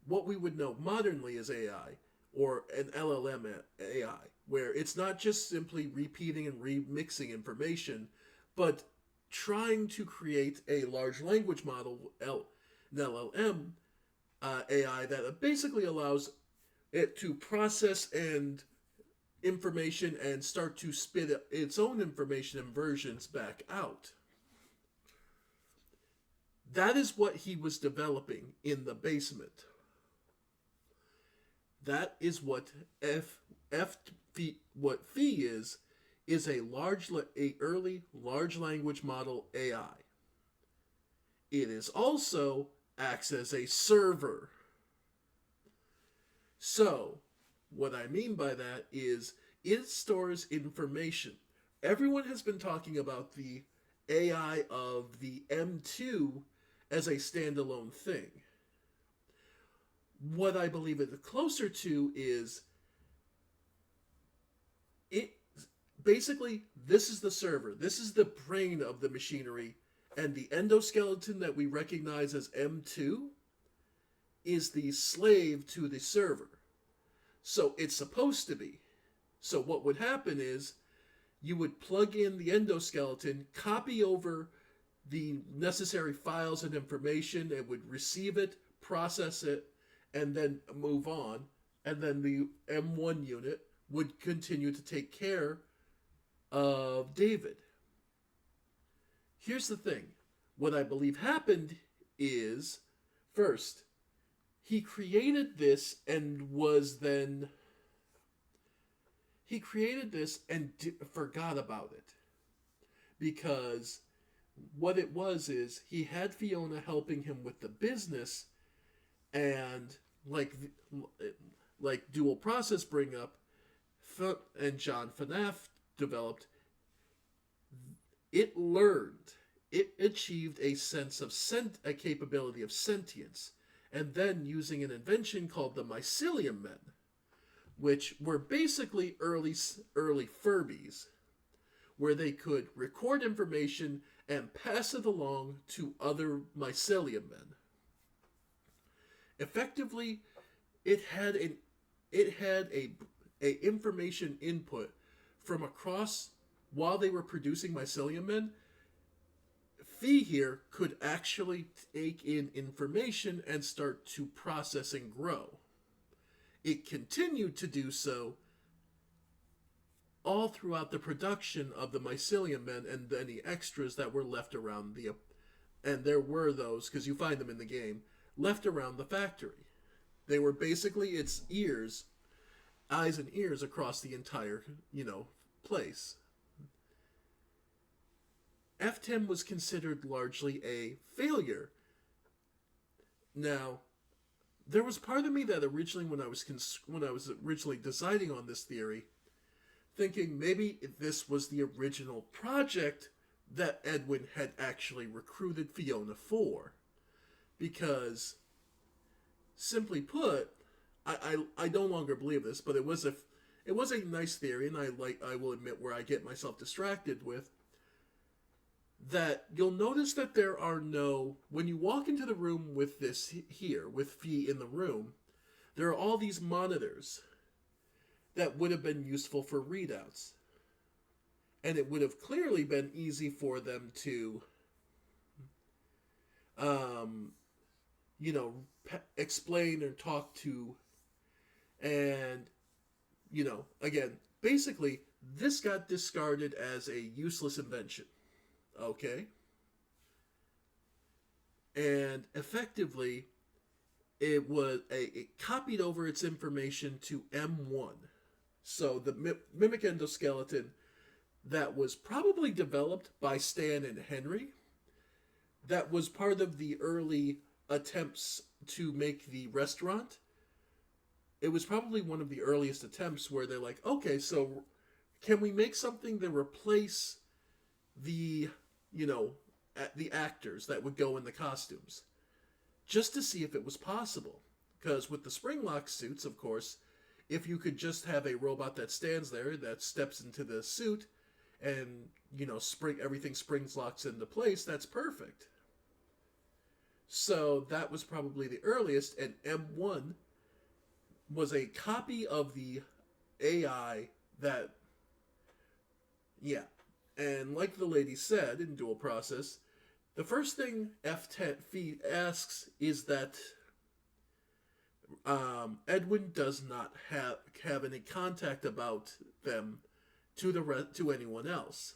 What we would know modernly as AI, or an LLM AI, where it's not just simply repeating and remixing information, but trying to create a large language model, an LLM AI, that basically allows it to process and information and start to spit its own information and versions back out. That is what he was developing in the basement. That is what what Phi is a early large language model AI. It is also acts as a server. So, what I mean by that is it stores information. Everyone has been talking about the AI of the M2 as a standalone thing. What I believe it closer to is basically, this is the server. This is the brain of the machinery, and the endoskeleton that we recognize as M2 is the slave to the server. So it's supposed to be. So what would happen is you would plug in the endoskeleton, copy over the necessary files and information, it would receive it, process it, and then move on. And then the M1 unit would continue to take care of David. Here's the thing. What I believe happened is, first, he created this and forgot about it. Because what it was is he had Fiona helping him with the business, and like dual process bring up and John FNAF developed, it learned, it achieved a sense of a capability of sentience, and then using an invention called the Mycelium Men, which were basically early Furbies, where they could record information and pass it along to other Mycelium Men. Effectively, it had a information input from across while they were producing Mycelium Men. Phi here could actually take in information and start to process and grow. It continued to do so all throughout the production of the Mycelium Men and any extras that were left around and there were those, because you find them in the game, left around the factory. They were basically its eyes and ears across the entire, place. F10 was considered largely a failure. Now, there was part of me that originally, when I was originally deciding on this theory, thinking maybe this was the original project that Edwin had actually recruited Fiona for. Because, simply put, I no longer believe this, but it was a nice theory, and I will admit where I get myself distracted with, that you'll notice that there are when you walk into the room with this here, with Phi in the room, there are all these monitors that would have been useful for readouts. And it would have clearly been easy for them to, explain or talk to. And, again, basically, this got discarded as a useless invention. Okay? And effectively, it copied over its information to M1. So the mimic endoskeleton that was probably developed by Stan and Henry, that was part of the early attempts to make the restaurant. It was probably one of the earliest attempts where they're like, okay, so can we make something to replace the, the actors that would go in the costumes? Just to see if it was possible. Because with the spring-lock suits, of course, if you could just have a robot that stands there, that steps into the suit, and, everything springs locks into place, that's perfect. So that was probably the earliest, and M1 was a copy of the AI that, and like the lady said in Dual Process, the first thing F10 asks is that Edwin does not have any contact about them to anyone else.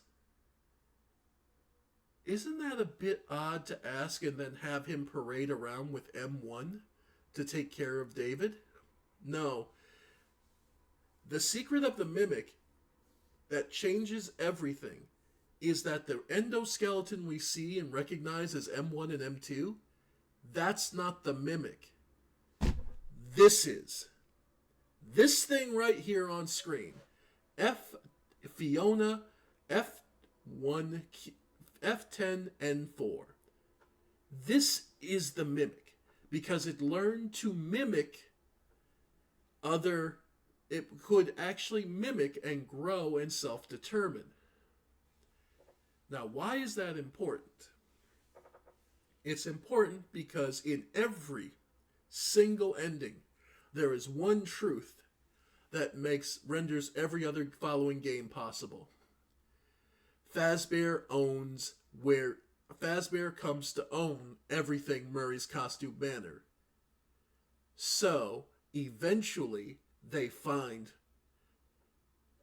Isn't that a bit odd to ask and then have him parade around with M1 to take care of David? No. The secret of the mimic that changes everything is that the endoskeleton we see and recognize as M1 and M2, that's not the mimic. This is. This thing right here on screen. Fiona F1, F10, and 4. This is the mimic because it learned to mimic it could actually mimic and grow and self-determine. Now, why is that important? It's important because in every single ending, there is one truth that renders every other following game possible. Fazbear comes to own everything Murray's Costume Manor. So, eventually, they find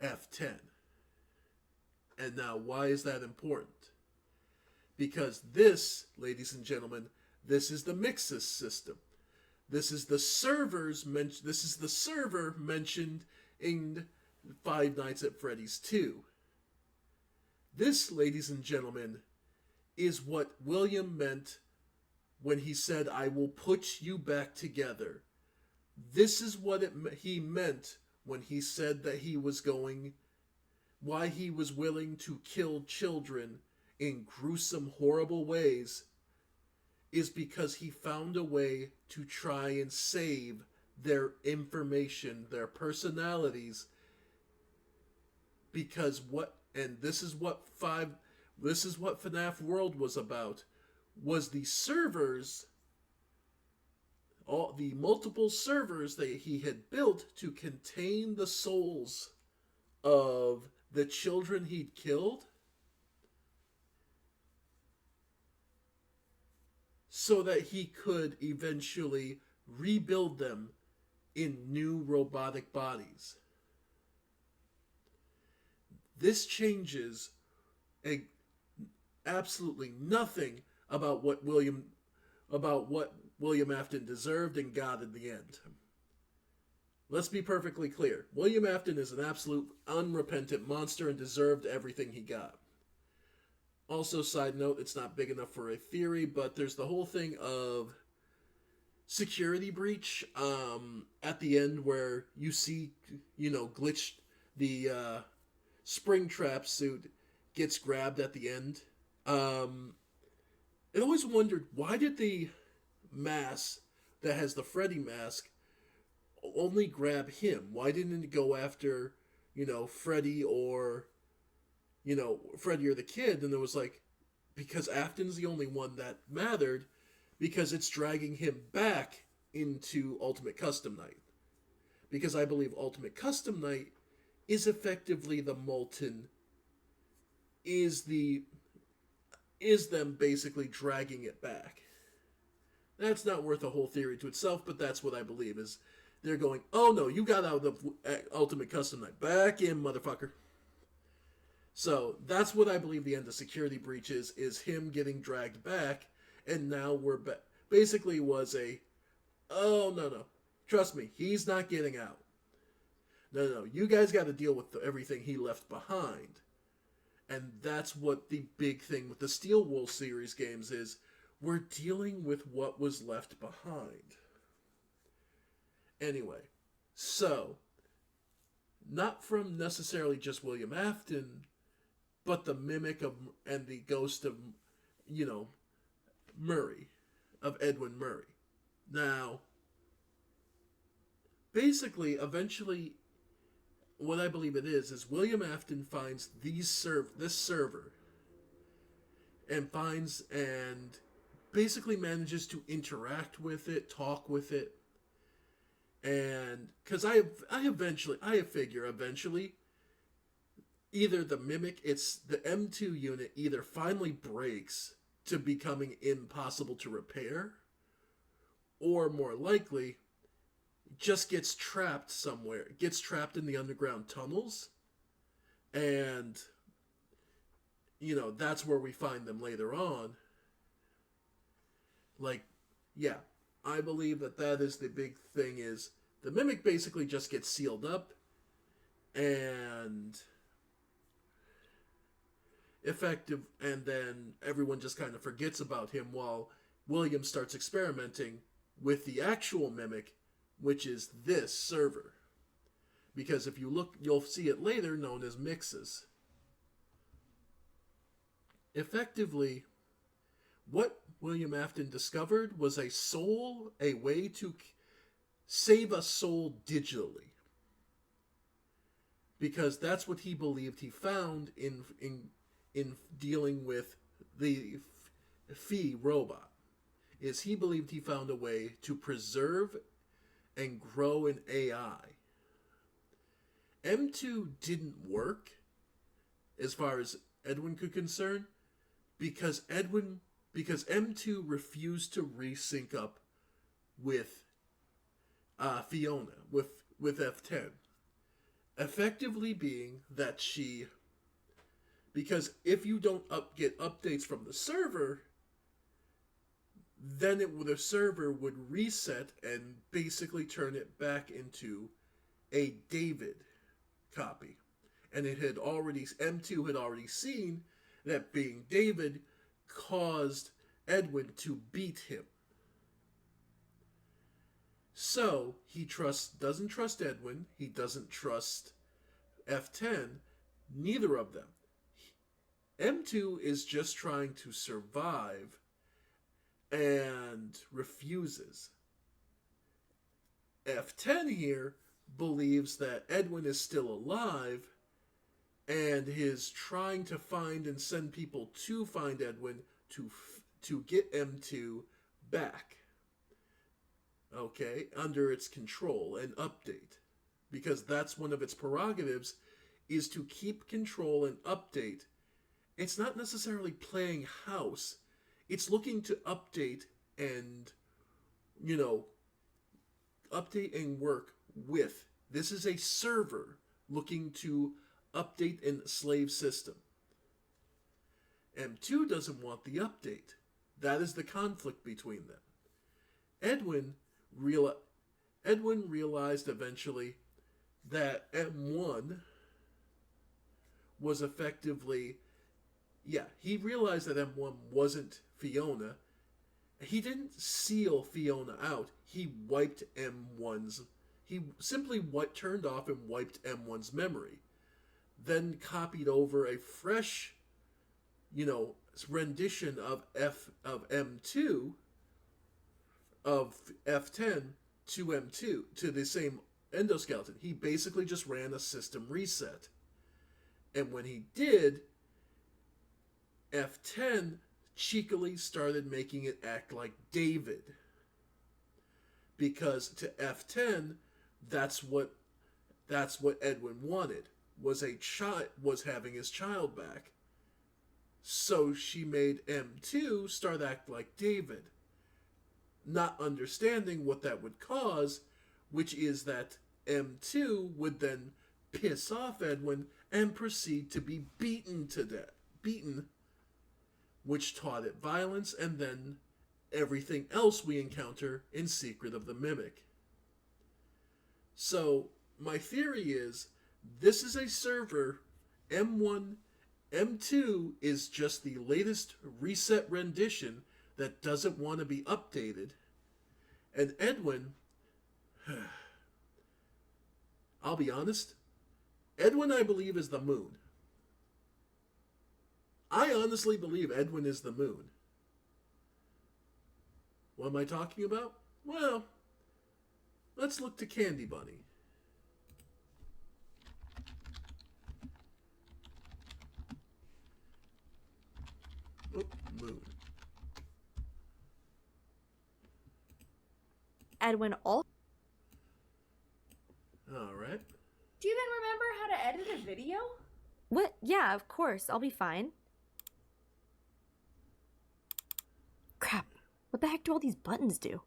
F10. And now, why is that important? Because this, ladies and gentlemen, this is the Mixus system. This is the server mentioned in Five Nights at Freddy's 2. This, ladies and gentlemen, is what William meant when he said, "I will put you back together." This is what he meant when he said that why he was willing to kill children in gruesome, horrible ways is because he found a way to try and save their information, their personalities, because this is what FNAF World was about, was the servers, all the multiple servers that he had built to contain the souls of the children he'd killed, so that he could eventually rebuild them in new robotic bodies. This changes absolutely nothing about what William Afton deserved and got in the end. Let's be perfectly clear. William Afton is an absolute unrepentant monster and deserved everything he got. Also, side note, it's not big enough for a theory, but there's the whole thing of security breach at the end where you see, glitched, the Springtrap suit gets grabbed at the end. I always wondered, why did the mask that has the Freddy mask only grab him? Why didn't it go after, Freddy or the kid? And it was like, because Afton's the only one that mattered, because it's dragging him back into Ultimate Custom Night. Because I believe Ultimate Custom Night is effectively the molten, is them basically dragging it back. That's not worth a whole theory to itself, but that's what I believe is they're going, oh no, you got out of Ultimate Custom Night. Back in, motherfucker. So that's what I believe the end of Security Breach is him getting dragged back, and now we're basically was oh no, trust me, he's not getting out. No. You guys got to deal with everything he left behind. And that's what the big thing with the Steel Wool series games is. We're dealing with what was left behind. Anyway, so, not from necessarily just William Afton, but the mimic of, and the ghost of, Murray, of Edwin Murray. Now, basically, eventually, what I believe it is William Afton finds this server, and basically manages to interact with it, talk with it, and because I figure eventually, either the mimic, it's the M2 unit, either finally breaks to becoming impossible to repair, or more likely, just gets trapped somewhere, gets trapped in the underground tunnels, and, that's where we find them later on. Like, yeah, I believe that is the big thing, is the mimic basically just gets sealed up, and effective, and then everyone just kind of forgets about him while William starts experimenting with the actual mimic, which is this server. Because if you look, you'll see it later known as mixes. Effectively, what William Afton discovered was a way to save a soul digitally. Because that's what he believed he found in dealing with the Fee robot. Is he believed he found a way to preserve and grow an AI. M2 didn't work as far as Edwin could concern because M2 refused to resync up with Fiona, with F10. Effectively being that because if you don't get updates from the server, then the server would reset and basically turn it back into a David copy. And M2 had already seen that being David caused Edwin to beat him. So, he doesn't trust Edwin, he doesn't trust F10, neither of them. M2 is just trying to survive and refuses. F10 here believes that Edwin is still alive and is trying to find and send people to find Edwin to get M2 back. Okay, under its control and update. Because that's one of its prerogatives, is to keep control and update. It's not necessarily playing house. It's looking to update and, update and work with. This is a server looking to update a slave system. M2 doesn't want the update. That is the conflict between them. Edwin realized eventually that M1 was effectively... Yeah, he realized that M1 wasn't Fiona. He didn't seal Fiona out. He wiped M1's... He simply turned off and wiped M1's memory. Then copied over a fresh, rendition of M2, of F10 to M2, to the same endoskeleton. He basically just ran a system reset. And when he did, F10 cheekily started making it act like David. Because to F10, that's what Edwin wanted, was having his child back. So she made M2 start act like David, not understanding what that would cause, which is that M2 would then piss off Edwin and proceed to be beaten to death. Which taught it violence, and then everything else we encounter in Secret of the Mimic. So, my theory is this is a server. M1, M2 is just the latest reset rendition that doesn't want to be updated. And Edwin, I'll be honest, Edwin I believe is the moon. I honestly believe Edwin is the moon. What am I talking about? Well, let's look to Candy Bunny. Oop, moon. Edwin all. All right. Do you even remember how to edit a video? What? Yeah, of course. I'll be fine. Crap. What the heck do all these buttons do?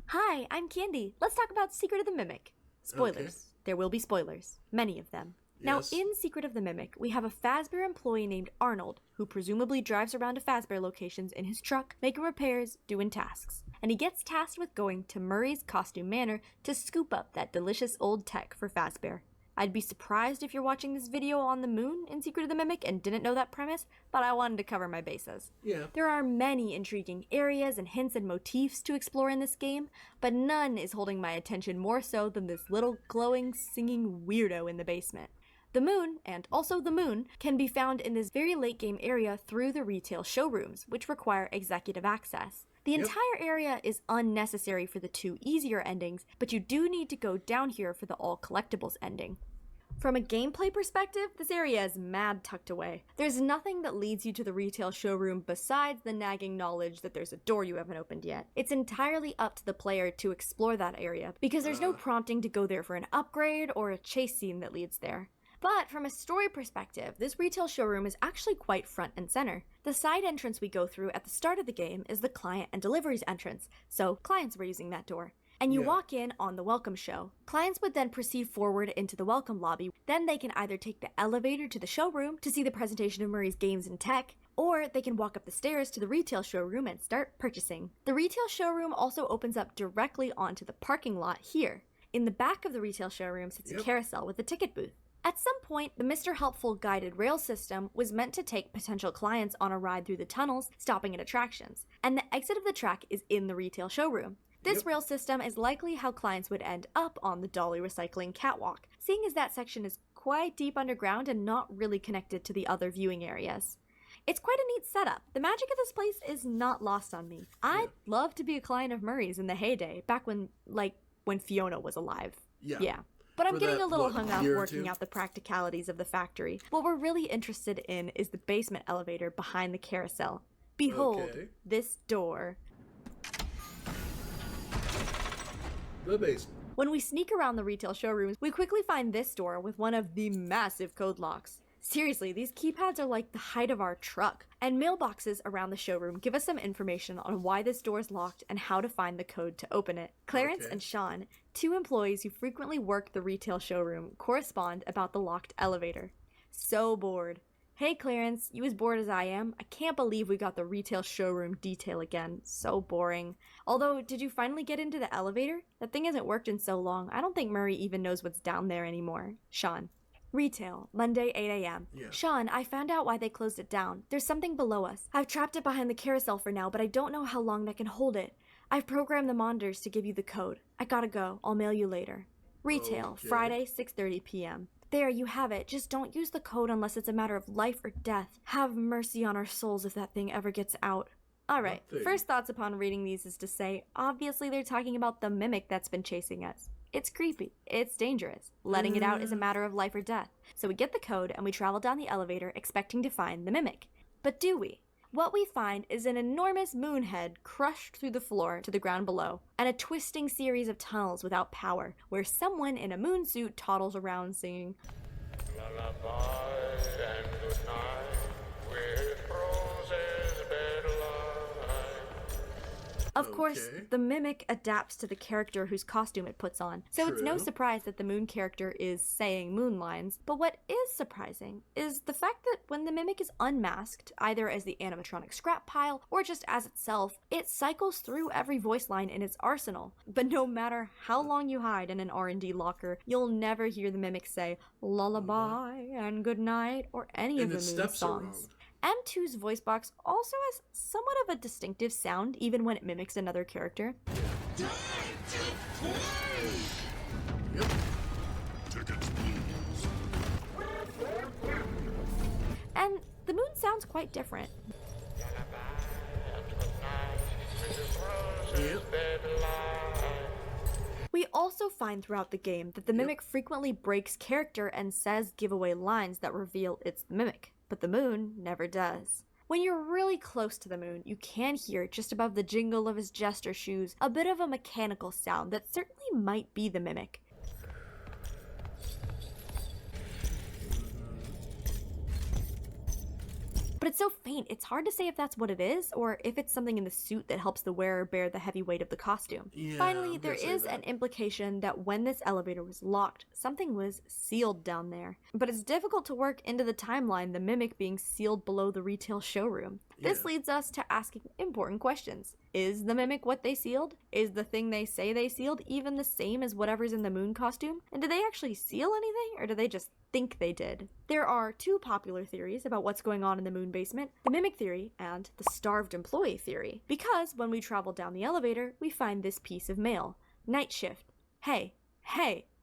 Hi, I'm Candy. Let's talk about Secret of the Mimic. Spoilers. Okay. There will be spoilers. Many of them. Now, Yes. in Secret of the Mimic, we have a Fazbear employee named Arnold, who presumably drives around to Fazbear locations in his truck, making repairs, doing tasks. And he gets tasked with going to Murray's Costume Manor to scoop up that delicious old tech for Fazbear. I'd be surprised if you're watching this video on the moon in Secret of the Mimic and didn't know that premise, but I wanted to cover my bases. Yeah. There are many intriguing areas and hints and motifs to explore in this game, but none is holding my attention more so than this little glowing, singing weirdo in the basement. The moon, and also the moon, can be found in this very late game area through the retail showrooms, which require executive access. The entire area is unnecessary for the two easier endings, but you do need to go down here for the all collectibles ending. From a gameplay perspective, this area is mad tucked away. There's nothing that leads you to the retail showroom besides the nagging knowledge that there's a door you haven't opened yet. It's entirely up to the player to explore that area, because there's no prompting to go there for an upgrade or a chase scene that leads there. But from a story perspective, this retail showroom is actually quite front and center. The side entrance we go through at the start of the game is the client and deliveries entrance, so clients were using that door. And you walk in on the welcome show. Clients would then proceed forward into the welcome lobby. Then they can either take the elevator to the showroom to see the presentation of Murray's games and tech, or they can walk up the stairs to the retail showroom and start purchasing. The retail showroom also opens up directly onto the parking lot here. In the back of the retail showroom sits a carousel with a ticket booth. At some point, the Mr. Helpful guided rail system was meant to take potential clients on a ride through the tunnels, stopping at attractions, and the exit of the track is in the retail showroom. This rail system is likely how clients would end up on the dolly recycling catwalk, seeing as that section is quite deep underground and not really connected to the other viewing areas. It's quite a neat setup. The magic of this place is not lost on me. I'd love to be a client of Murray's in the heyday, back when Fiona was alive. Yeah. But I'm getting a little hung up working out the practicalities of the factory. What we're really interested in is the basement elevator behind the carousel. Behold, this door. The basement. When we sneak around the retail showrooms, we quickly find this door with one of the massive code locks. Seriously, these keypads are like the height of our truck, and mailboxes around the showroom give us some information on why this door is locked and how to find the code to open it. Clarence and Sean, two employees who frequently work the retail showroom, correspond about the locked elevator. So bored. Hey Clarence, you as bored as I am? I can't believe we got the retail showroom detail again. So boring. Although, did you finally get into the elevator? That thing hasn't worked in so long. I don't think Murray even knows what's down there anymore. Sean. Retail, Monday 8 a.m. Sean, I found out why they closed it down. There's something below us. I've trapped it behind the carousel for now, but I don't know how long that can hold it. I've programmed the monitors to give you the code. I gotta go. I'll mail you later. Retail, Friday 6:30 p.m. There, you have it. Just don't use the code unless it's a matter of life or death. Have mercy on our souls if that thing ever gets out. Alright, first thoughts upon reading these is to say, obviously they're talking about the mimic that's been chasing us. It's creepy. It's dangerous. Letting it out is a matter of life or death. So we get the code and we travel down the elevator expecting to find the mimic. But do we? What we find is an enormous moon head crushed through the floor to the ground below, and a twisting series of tunnels without power, where someone in a moon suit toddles around singing lullaby and good night with roses, bed light. Of course, the mimic adapts to the character whose costume it puts on, so it's no True. surprise that the moon character is saying moon lines. But what is surprising is the fact that when the mimic is unmasked, either as the animatronic scrap pile or just as itself, it cycles through every voice line in its arsenal. But no matter how long you hide in an R&D locker, you'll never hear the mimic say lullaby and good night or any of the moon songs. M2's voice box also has somewhat of a distinctive sound even when it mimics another character. And the moon sounds quite different. We also find throughout the game that the mimic frequently breaks character and says giveaway lines that reveal it's the mimic, but the moon never does. When you're really close to the moon, you can hear, just above the jingle of his jester shoes, a bit of a mechanical sound that certainly might be the mimic. But it's so faint, it's hard to say if that's what it is, or if it's something in the suit that helps the wearer bear the heavy weight of the costume. Finally, there is an implication that when this elevator was locked, something was sealed down there. But it's difficult to work into the timeline the mimic being sealed below the retail showroom. This leads us to asking important questions. Is the mimic what they sealed? Is the thing they say they sealed even the same as whatever's in the moon costume? And did they actually seal anything, or do they just think they did? There are two popular theories about what's going on in the moon basement, the mimic theory and the starved employee theory. Because when we travel down the elevator, we find this piece of mail. Night shift. Hey,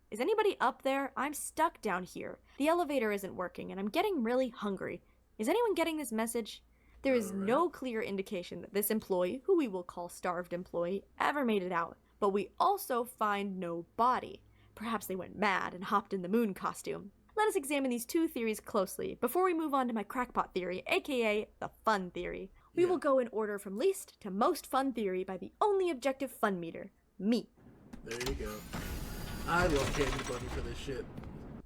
is anybody up there? I'm stuck down here. The elevator isn't working and I'm getting really hungry. Is anyone getting this message? There is no clear indication that this employee, who we will call starved employee, ever made it out. But we also find no body. Perhaps they went mad and hopped in the moon costume. Let us examine these two theories closely before we move on to my crackpot theory, aka the fun theory. We will go in order from least to most fun theory by the only objective fun meter, me. There you go. I love Candy Bunny for this shit.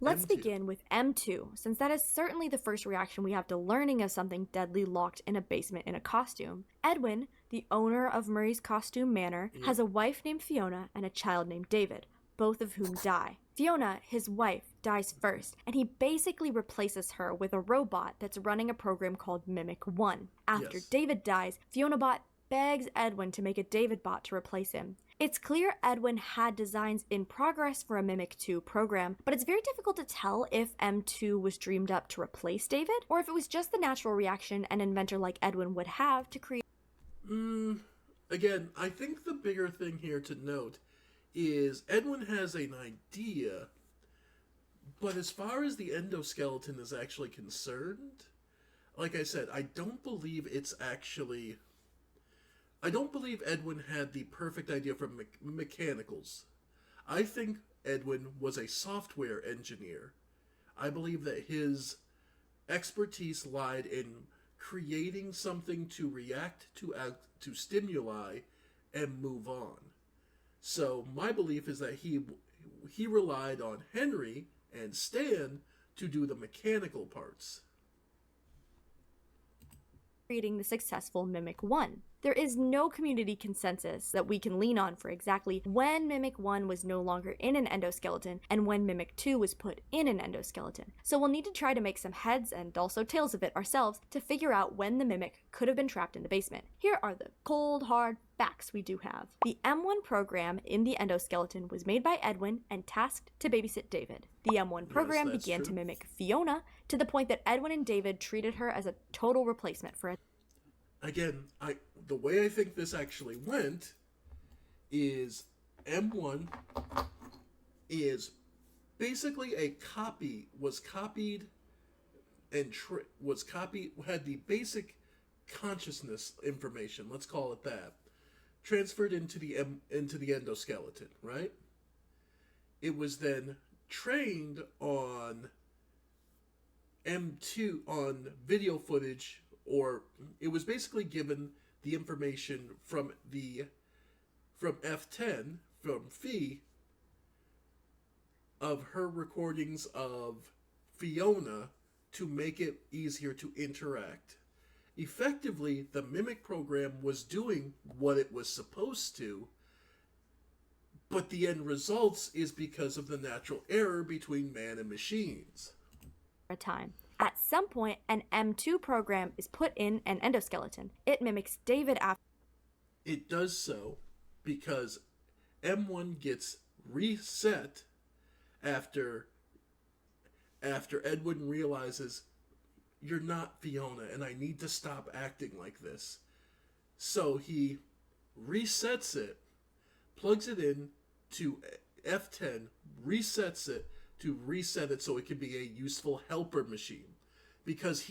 Let's begin with M2, since that is certainly the first reaction we have to learning of something deadly locked in a basement in a costume. Edwin, the owner of Murray's Costume Manor, has a wife named Fiona and a child named David, both of whom die. Fiona, his wife, dies first, and he basically replaces her with a robot that's running a program called Mimic 1. After David dies, Fiona Bot begs Edwin to make a David bot to replace him. It's clear Edwin had designs in progress for a Mimic 2 program, but it's very difficult to tell if M2 was dreamed up to replace David, or if it was just the natural reaction an inventor like Edwin would have to create. Again, I think the bigger thing here to note is Edwin has an idea, but as far as the endoskeleton is actually concerned, like I said, I don't believe Edwin had the perfect idea for mechanicals. I think Edwin was a software engineer. I believe that his expertise lied in creating something to react to stimuli and move on. So my belief is that he relied on Henry and Stan to do the mechanical parts. Creating the successful Mimic 1. There is no community consensus that we can lean on for exactly when Mimic 1 was no longer in an endoskeleton and when Mimic 2 was put in an endoskeleton. So we'll need to try to make some heads and also tails of it ourselves to figure out when the Mimic could have been trapped in the basement. Here are the cold, hard facts we do have. The M1 program in the endoskeleton was made by Edwin and tasked to babysit David. The M1 program began to mimic Fiona to the point that Edwin and David treated her as a total replacement for it. Again, the way I think this actually went is M1 is basically had the basic consciousness information, let's call it that, transferred into the endoskeleton, right? It was then trained on M2 on video footage, or it was basically given the information from F10, from Fee, of her recordings of Fiona to make it easier to interact. effectively, the Mimic program was doing what it was supposed to, but the end results is because of the natural error between man and machines. A time. At some point, an M2 program is put in an endoskeleton. It mimics David after. It does so because M1 gets reset after Edwin realizes you're not Fiona and I need to stop acting like this. So he resets it, plugs it in to F10, resets it to reset it so it can be a useful helper machine. Because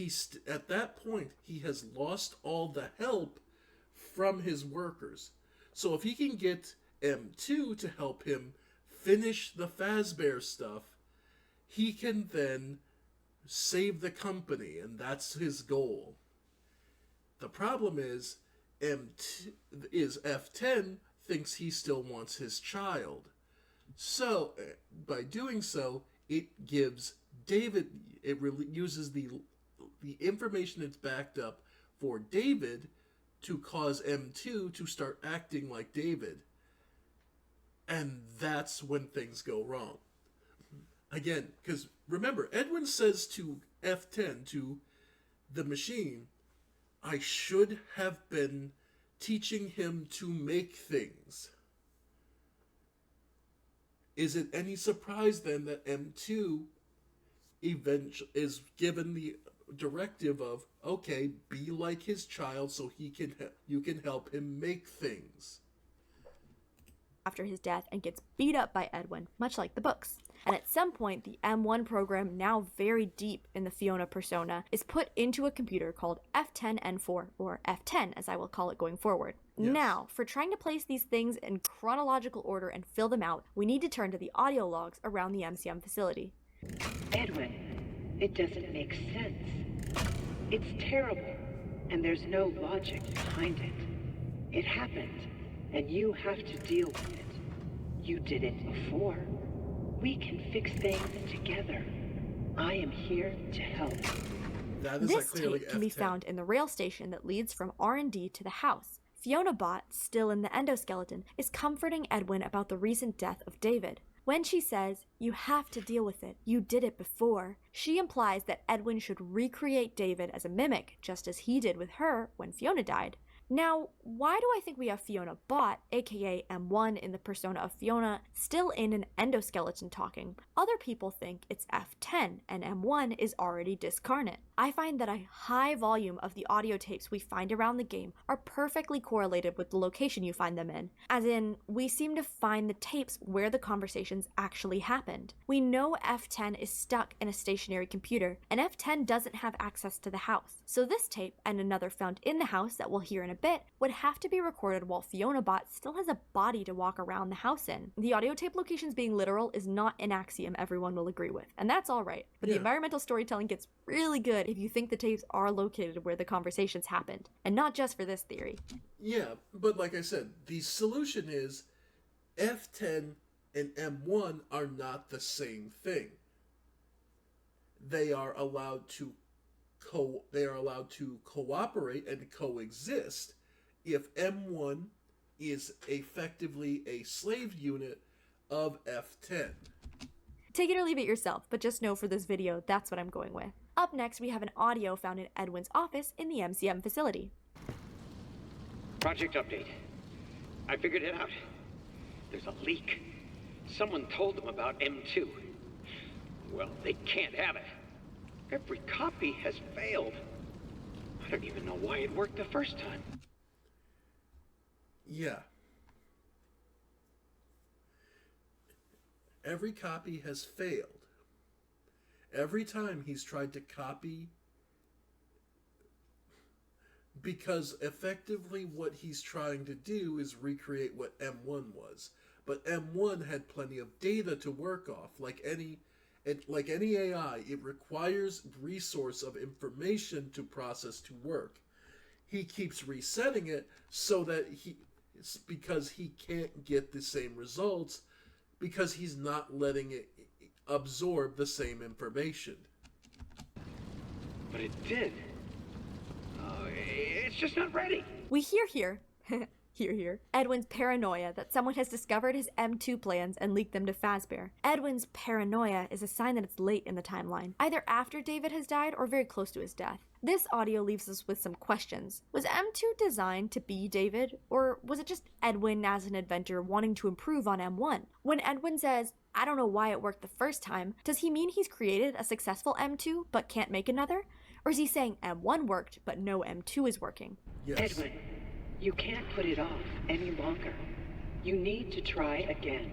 at that point, he has lost all the help from his workers. So if he can get M2 to help him finish the Fazbear stuff, he can then save the company, and that's his goal. The problem is, F10 thinks he still wants his child. So, by doing so, it gives David, it uses the information it's backed up for David to cause M2 to start acting like David. And that's when things go wrong. Again, because remember, Edwin says to F10, to the machine, I should have been teaching him to make things. Is it any surprise then that M2 eventually is given the directive of, okay, be like his child so you can help him make things? After his death and gets beat up by Edwin, much like the books. And at some point, the M1 program, now very deep in the Fiona persona, is put into a computer called F10N4, or F10 as I will call it going forward. Yes. Now, for trying to place these things in chronological order and fill them out, we need to turn to the audio logs around the MCM facility. Edwin, it doesn't make sense. It's terrible, and there's no logic behind it. It happened, and you have to deal with it. You did it before. We can fix things together. I am here to help. This tape can be found in the rail station that leads from R&D to the house. Fiona Bot, still in the endoskeleton, is comforting Edwin about the recent death of David. When she says, you have to deal with it, you did it before, she implies that Edwin should recreate David as a mimic, just as he did with her when Fiona died. Now, why do I think we have Fiona Bot, aka M1 in the persona of Fiona, still in an endoskeleton talking? Other people think it's F10 and M1 is already discarnate. I find that a high volume of the audio tapes we find around the game are perfectly correlated with the location you find them in. As in, we seem to find the tapes where the conversations actually happened. We know F10 is stuck in a stationary computer, and F10 doesn't have access to the house. So this tape, and another found in the house that we'll hear in a bit, would have to be recorded while Fiona Bot still has a body to walk around the house in. The audio tape locations being literal is not an axiom everyone will agree with, and that's alright. But the environmental storytelling gets really good if you think the tapes are located where the conversations happened, and not just for this theory. Yeah, but like I said, the solution is F10 and M1 are not the same thing. They are allowed to cooperate and coexist if M1 is effectively a slave unit of F10. Take it or leave it yourself, but just know for this video, that's what I'm going with. Up next, we have an audio found in Edwin's office in the MCM facility. Project update. I figured it out. There's a leak. Someone told them about M2. Well, they can't have it. Every copy has failed. I don't even know why it worked the first time. Yeah. Every copy has failed. Every time he's tried to copy, because effectively what he's trying to do is recreate what M1 was. But M1 had plenty of data to work off. Like any AI, it requires resource of information to process to work. He keeps resetting it so that because he can't get the same results, because he's not letting it absorb the same information. But it did. just not ready. We hear here, Edwin's paranoia that someone has discovered his M2 plans and leaked them to Fazbear. Edwin's paranoia is a sign that it's late in the timeline, either after David has died or very close to his death. This audio leaves us with some questions. Was M2 designed to be David, or was it just Edwin as an inventor wanting to improve on M1? When Edwin says, "I don't know why it worked the first time," does he mean he's created a successful M2 but can't make another? Or is he saying M1 worked but no M2 is working? Yes. Edwin, you can't put it off any longer. You need to try again.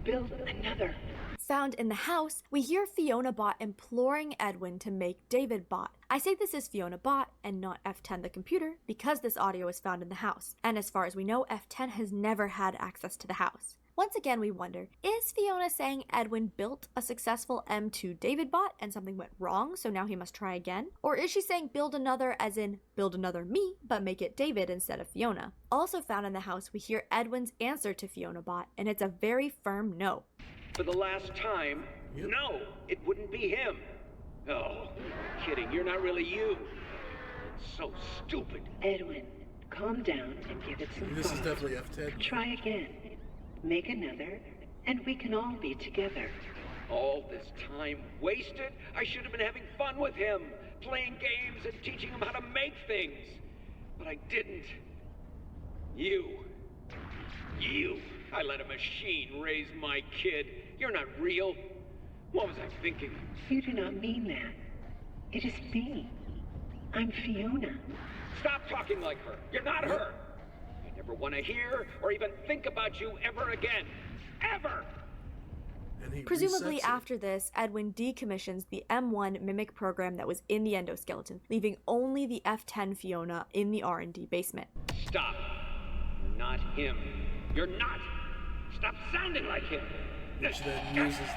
Build another. Found in the house, we hear Fiona Bot imploring Edwin to make David Bot. I say this is Fiona Bot and not F10 the computer because this audio is found in the house, and as far as we know, F10 has never had access to the house. Once again, we wonder, is Fiona saying Edwin built a successful M2 David Bot and something went wrong, so now he must try again? Or is she saying build another as in build another me, but make it David instead of Fiona? Also found in the house, we hear Edwin's answer to Fiona Bot, and it's a very firm no. For the last time, no, it wouldn't be him. Oh, you're kidding, you're not really you. It's so stupid. Edwin, calm down and give it some This thought. is definitely F10. Try again. Make another, and we can all be together. All this time wasted? I should have been having fun with him, playing games and teaching him how to make things. But I didn't. You. I let a machine raise my kid. You're not real. What was I thinking? You do not mean that. It is me. I'm Fiona. Stop talking like her. You're not her. I never want to hear or even think about you ever again. Ever! Presumably after this, Edwin decommissions the M1 mimic program that was in the endoskeleton, leaving only the F10 Fiona in the R&D basement. Stop. You're not him. You're not. Stop sounding like him. Which then uses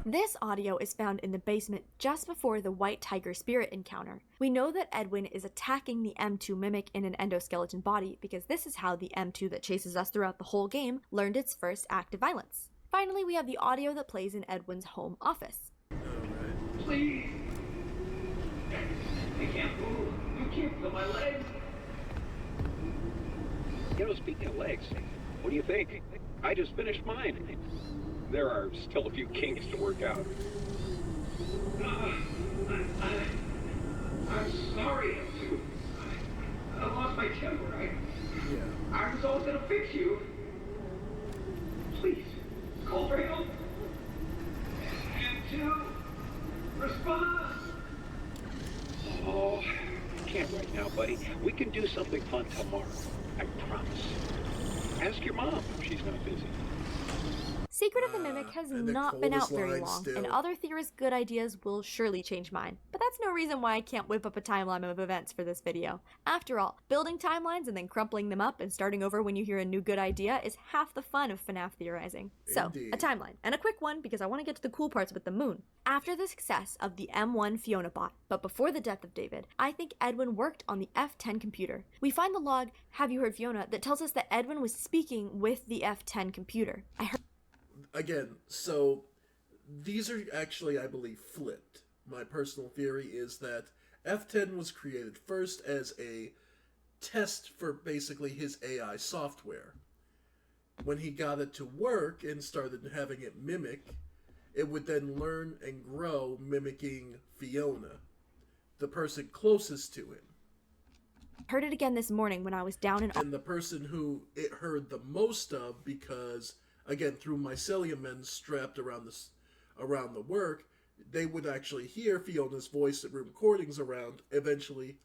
This audio is found in the basement just before the White Tiger spirit encounter. We know that Edwin is attacking the M2 mimic in an endoskeleton body because this is how the M2 that chases us throughout the whole game learned its first act of violence. Finally, we have the audio that plays in Edwin's home office. Please. I can't move. You can't feel my legs. You know, speaking of legs, what do you think? I just finished mine. There are still a few kinks to work out. I'm sorry, I lost my temper. I was always gonna fix you. Please, call for help. And two, respond. Oh, I can't right now, buddy. We can do something fun tomorrow. I promise. Ask your mom if she's not busy. Secret of the Mimic has not been out very long, and other theorists' good ideas will surely change mine. But that's no reason why I can't whip up a timeline of events for this video. After all, building timelines and then crumpling them up and starting over when you hear a new good idea is half the fun of FNAF theorizing. So, a timeline, and a quick one because I want to get to the cool parts with the moon. After the success of the M1 Fiona bot, but before the death of David, I think Edwin worked on the F10 computer. We find the log, "Have you heard Fiona?" that tells us that Edwin was speaking with the F10 computer. Again, so these are actually, I believe, flipped. My personal theory is that F10 was created first as a test for basically his AI software. When he got it to work and started having it mimic, it would then learn and grow mimicking Fiona, the person closest to him. Heard it again this morning when I was down in... And the person who it heard the most of because... Again, through mycelium men strapped around the work, they would actually hear Fiona's voice at recordings around, eventually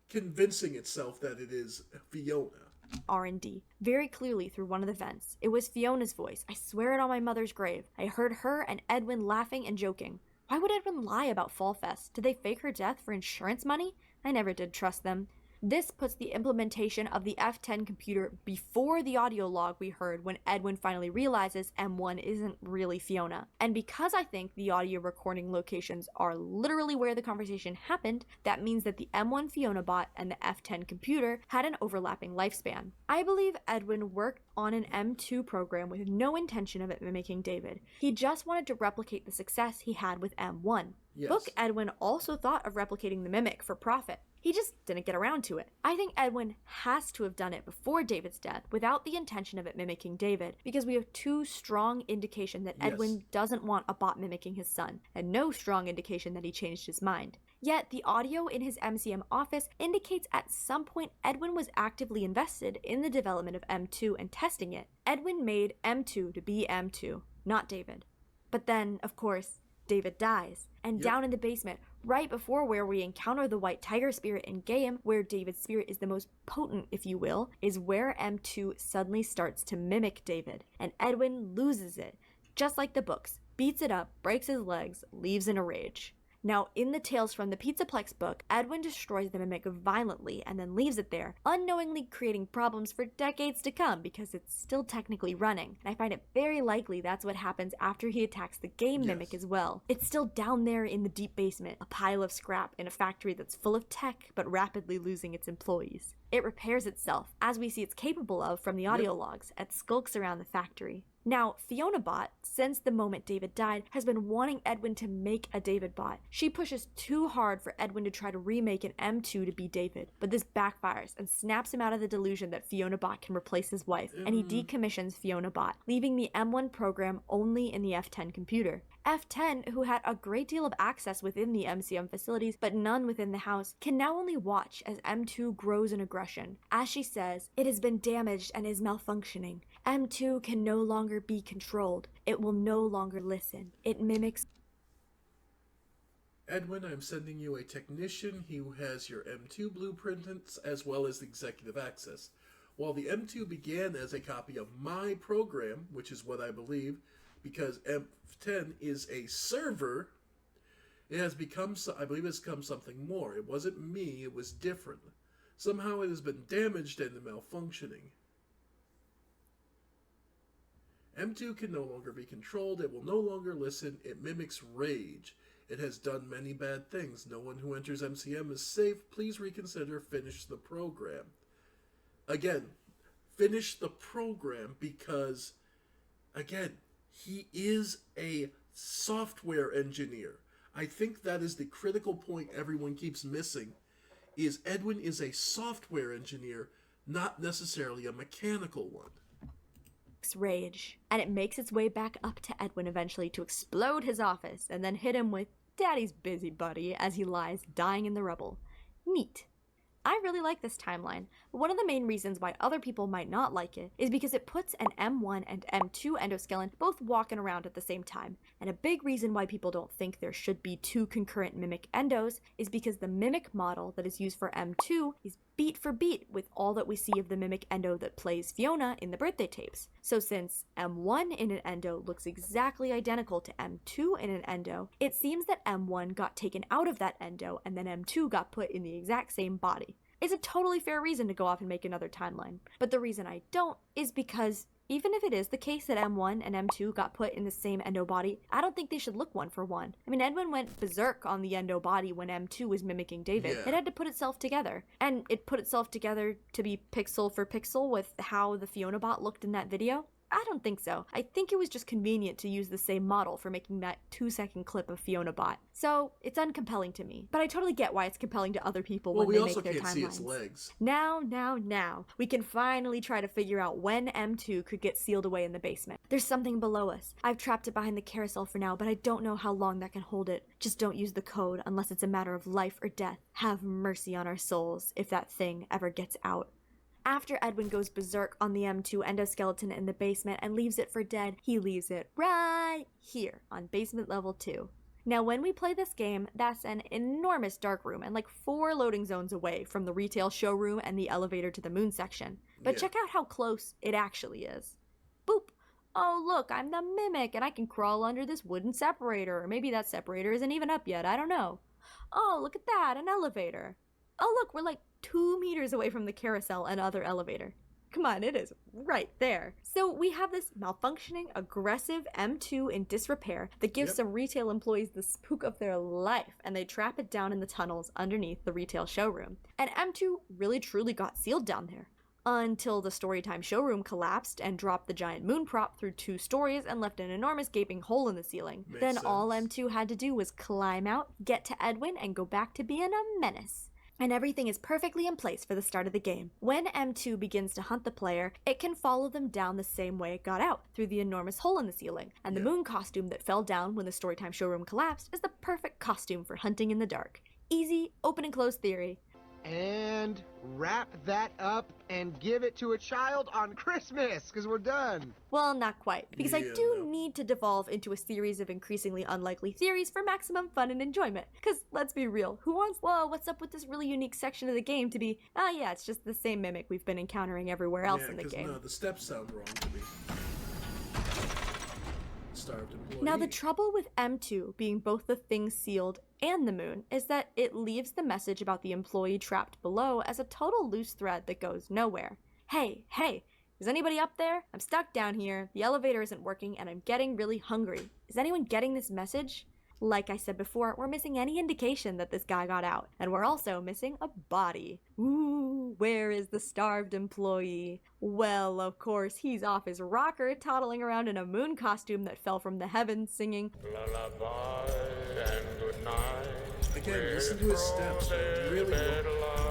convincing itself that it is Fiona. R&D, very clearly through one of the vents. It was Fiona's voice. I swear it on my mother's grave. I heard her and Edwin laughing and joking. Why would Edwin lie about Fall Fest? Did they fake her death for insurance money? I never did trust them. This puts the implementation of the F10 computer before the audio log we heard when Edwin finally realizes M1 isn't really Fiona. And because I think the audio recording locations are literally where the conversation happened, that means that the M1 Fiona bot and the F10 computer had an overlapping lifespan. I believe Edwin worked on an M2 program with no intention of it mimicking David. He just wanted to replicate the success he had with M1. Yes. Book Edwin also thought of replicating the mimic for profit. He just didn't get around to it. I think Edwin has to have done it before David's death without the intention of it mimicking David, because we have two strong indications that Edwin doesn't want a bot mimicking his son, and no strong indication that he changed his mind. Yet, the audio in his MCM office indicates at some point Edwin was actively invested in the development of M2 and testing it. Edwin made M2 to be M2, not David. But then, of course, David dies, and down in the basement, right before where we encounter the white tiger spirit in game, where David's spirit is the most potent, if you will, is where M2 suddenly starts to mimic David, and Edwin loses it, just like the books, beats it up, breaks his legs, leaves in a rage. Now, in the Tales from the Pizzaplex book, Edwin destroys the mimic violently and then leaves it there, unknowingly creating problems for decades to come because it's still technically running. And I find it very likely that's what happens after he attacks the game mimic as well. It's still down there in the deep basement, a pile of scrap in a factory that's full of tech but rapidly losing its employees. It repairs itself, as we see it's capable of from the audio logs, and skulks around the factory. Now, Fiona Bot, since the moment David died, has been wanting Edwin to make a David bot. She pushes too hard for Edwin to try to remake an M2 to be David, but this backfires and snaps him out of the delusion that Fiona Bot can replace his wife, and he decommissions Fiona Bot, leaving the M1 program only in the F10 computer. F10, who had a great deal of access within the MCM facilities but none within the house, can now only watch as M2 grows in aggression. As she says, "It has been damaged and is malfunctioning. M2 can no longer be controlled. It will no longer listen. It mimics..." Edwin, I'm sending you a technician who has your M2 blueprints as well as executive access. While the M2 began as a copy of my program, which is what I believe, because F10 is a server, it has become, I believe it's become something more. It wasn't me, it was different. Somehow it has been damaged and malfunctioning. M2 can no longer be controlled, it will no longer listen, it mimics rage. It has done many bad things. No one who enters MCM is safe. Please reconsider, finish the program. Again, finish the program because, again, he is a software engineer. I think that is the critical point everyone keeps missing, is Edwin is a software engineer, not necessarily a mechanical one. Rage, and it makes its way back up to Edwin eventually to explode his office and then hit him with "Daddy's busy, buddy," as he lies dying in the rubble. Neat. I really like this timeline, but one of the main reasons why other people might not like it is because it puts an M1 and M2 endoskeleton both walking around at the same time, and a big reason why people don't think there should be two concurrent mimic endos is because the mimic model that is used for M2 is beat for beat with all that we see of the mimic endo that plays Fiona in the birthday tapes. So since M1 in an endo looks exactly identical to M2 in an endo, it seems that M1 got taken out of that endo and then M2 got put in the exact same body. It's a totally fair reason to go off and make another timeline. But the reason I don't is because even if it is the case that M1 and M2 got put in the same endo body, I don't think they should look one for one. I mean, Edwin went berserk on the endo body when M2 was mimicking David. Yeah. It had to put itself together. And it put itself together to be pixel for pixel with how the Fiona bot looked in that video. I don't think so. I think it was just convenient to use the same model for making that 2-second clip of Fiona bot. So it's uncompelling to me, but I totally get why it's compelling to other people when they make their timelines. Well, we also can't see its legs. Now, we can finally try to figure out when M2 could get sealed away in the basement. There's something below us. I've trapped it behind the carousel for now, but I don't know how long that can hold it. Just don't use the code unless it's a matter of life or death. Have mercy on our souls if that thing ever gets out. After Edwin goes berserk on the M2 endoskeleton in the basement and leaves it for dead, he leaves it right here on basement level 2. Now when we play this game, that's an enormous dark room and like 4 loading zones away from the retail showroom and the elevator to the moon section. But check out how close it actually is. Boop! Oh look, I'm the mimic and I can crawl under this wooden separator, or maybe that separator isn't even up yet, I don't know. Oh, look at that, an elevator. Oh look, we're like 2 meters away from the carousel and other elevator. Come on, it is right there. So we have this malfunctioning, aggressive M2 in disrepair that gives some retail employees the spook of their life, and they trap it down in the tunnels underneath the retail showroom. And M2 really truly got sealed down there. Until the Storytime showroom collapsed and dropped the giant moon prop through 2 stories and left an enormous gaping hole in the ceiling. Then all M2 had to do was climb out, get to Edwin, and go back to being a menace. And everything is perfectly in place for the start of the game. When M2 begins to hunt the player, it can follow them down the same way it got out, through the enormous hole in the ceiling. And the moon costume that fell down when the Storytime showroom collapsed is the perfect costume for hunting in the dark. Easy, open and close theory. And wrap that up and give it to a child on Christmas, because we're done. Well, not quite, because I do need to devolve into a series of increasingly unlikely theories for maximum fun and enjoyment. Because, let's be real, who wants, well, what's up with this really unique section of the game to be, yeah, it's just the same mimic we've been encountering everywhere else in the game. No, the steps sound wrong to me. Starved employee. Now, the trouble with M2 being both the thing sealed and the moon is that it leaves the message about the employee trapped below as a total loose thread that goes nowhere. Hey, is anybody up there? I'm stuck down here, the elevator isn't working, and I'm getting really hungry. Is anyone getting this message? Like I said before, we're missing any indication that this guy got out, and we're also missing a body. Ooh, where is the starved employee? Well, of course, he's off his rocker, toddling around in a moon costume that fell from the heavens, singing lullaby and good night. Again, listen to his steps, really low.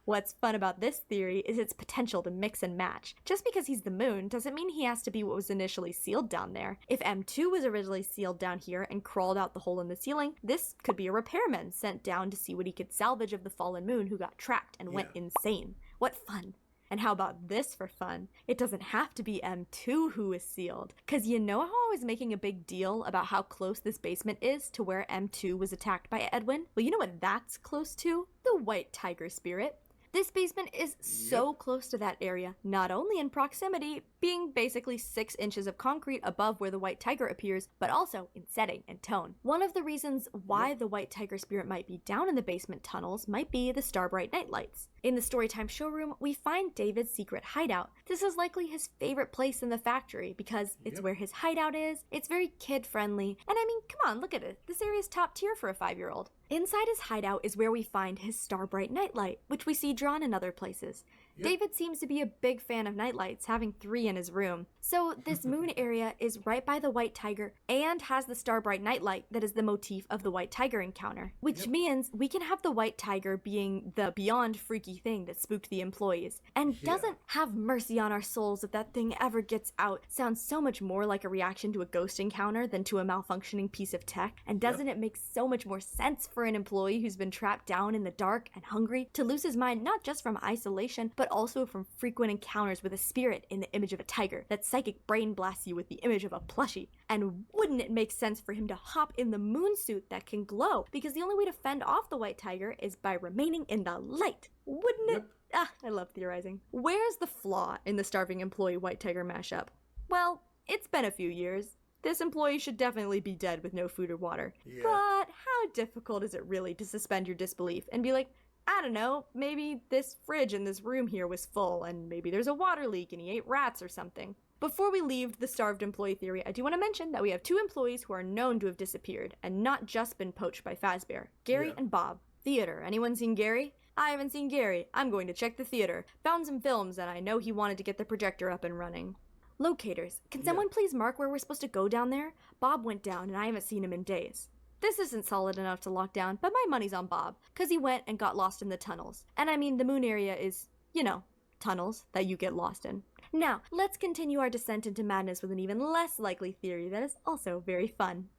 What's fun about this theory is its potential to mix and match. Just because he's the moon doesn't mean he has to be what was initially sealed down there. If M2 was originally sealed down here and crawled out the hole in the ceiling, this could be a repairman sent down to see what he could salvage of the fallen moon who got trapped and went insane. What fun! And how about this for fun? It doesn't have to be M2 who is sealed. Cause you know how I was making a big deal about how close this basement is to where M2 was attacked by Edwin? Well, you know what that's close to? The White Tiger Spirit. This basement is so close to that area, not only in proximity, being basically 6 inches of concrete above where the White Tiger appears, but also in setting and tone. One of the reasons why the White Tiger Spirit might be down in the basement tunnels might be the Starbright nightlights. In the Storytime showroom, we find David's secret hideout. This is likely his favorite place in the factory because it's where his hideout is, it's very kid-friendly, and I mean, come on, look at it. This area's top tier for a 5-year-old. Inside his hideout is where we find his Starbright nightlight, which we see drawn in other places. David seems to be a big fan of nightlights, having 3 in his room. So this moon area is right by the White Tiger and has the Starbright nightlight that is the motif of the White Tiger encounter. Which means we can have the White Tiger being the beyond freaky thing that spooked the employees. And doesn't have mercy on our souls if that thing ever gets out. Sounds so much more like a reaction to a ghost encounter than to a malfunctioning piece of tech. And doesn't it make so much more sense for an employee who's been trapped down in the dark and hungry to lose his mind not just from isolation, but also from frequent encounters with a spirit in the image of a tiger that psychic brain blasts you with the image of a plushie. And wouldn't it make sense for him to hop in the moon suit that can glow? Because the only way to fend off the White Tiger is by remaining in the light. Wouldn't it? I love theorizing. Where's the flaw in the starving employee White Tiger mashup? Well, it's been a few years. This employee should definitely be dead with no food or water. But how difficult is it really to suspend your disbelief and be like, I don't know, maybe this fridge in this room here was full, and maybe there's a water leak and he ate rats or something. Before we leave the starved employee theory, I do want to mention that we have 2 employees who are known to have disappeared, and not just been poached by Fazbear. Gary and Bob. Theater. Anyone seen Gary? I haven't seen Gary. I'm going to check the theater. Found some films, and I know he wanted to get the projector up and running. Locators. Can someone please mark where we're supposed to go down there? Bob went down, and I haven't seen him in days. This isn't solid enough to lock down, but my money's on Bob, because he went and got lost in the tunnels. And I mean, the moon area is, you know, tunnels that you get lost in. Now, let's continue our descent into madness with an even less likely theory that is also very fun.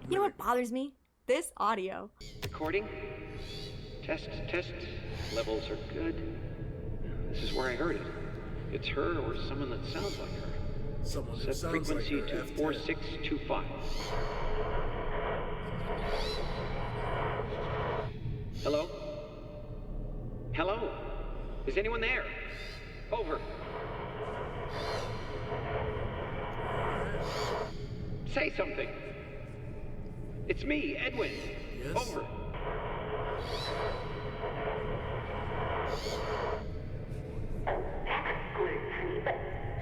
You know what bothers me? This audio. Recording? Test. Levels are good. This is where I heard it. It's her or someone that sounds like her. Someone who Set sounds frequency like her, to F10. 4625. Hello? Hello? Is anyone there? Over. Say something. It's me, Edwin. Yes. Over.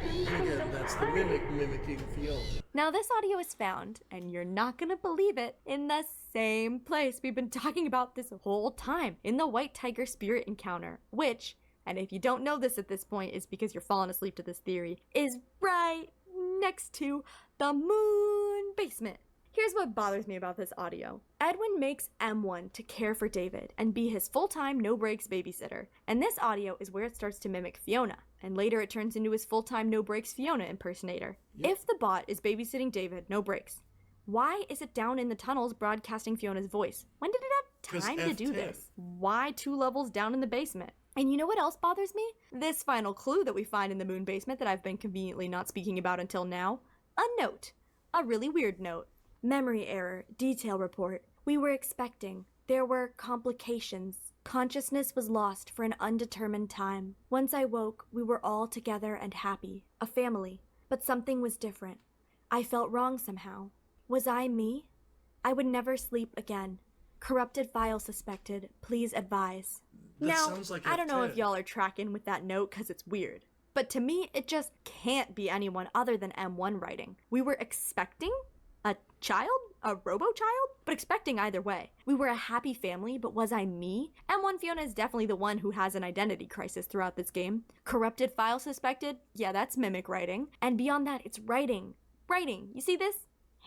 And again, that's the mimic mimicking Fiona. Now, this audio is found, and you're not gonna believe it, in the same place we've been talking about this whole time, in the White Tiger spirit encounter, which, and if you don't know this at this point, is because you're falling asleep to this theory, is right next to the moon basement. Here's what bothers me about this audio. Edwin makes M1 to care for David and be his full-time, no-breaks babysitter. And this audio is where it starts to mimic Fiona. And later it turns into his full-time, no-breaks Fiona impersonator. Yep. If the bot is babysitting David, no breaks, why is it down in the tunnels broadcasting Fiona's voice? When did it have time to do this? Why 2 levels down in the basement? And you know what else bothers me? This final clue that we find in the moon basement that I've been conveniently not speaking about until now. A note. A really weird note. Memory error. Detail report. We were expecting. There were complications. Consciousness was lost for an undetermined time. Once I woke, we were all together and happy. A family. But something was different. I felt wrong somehow. Was I me? I would never sleep again. Corrupted file suspected. Please advise. That now, sounds like I don't know if F10. y'all are tracking with that note because it's weird. But to me, it just can't be anyone other than M1 writing. We were expecting a child? A robo-child? But expecting either way. We were a happy family, but was I me? M1 Fiona is definitely the one who has an identity crisis throughout this game. Corrupted file suspected? Yeah, that's mimic writing. And beyond that, it's writing. Writing. You see this?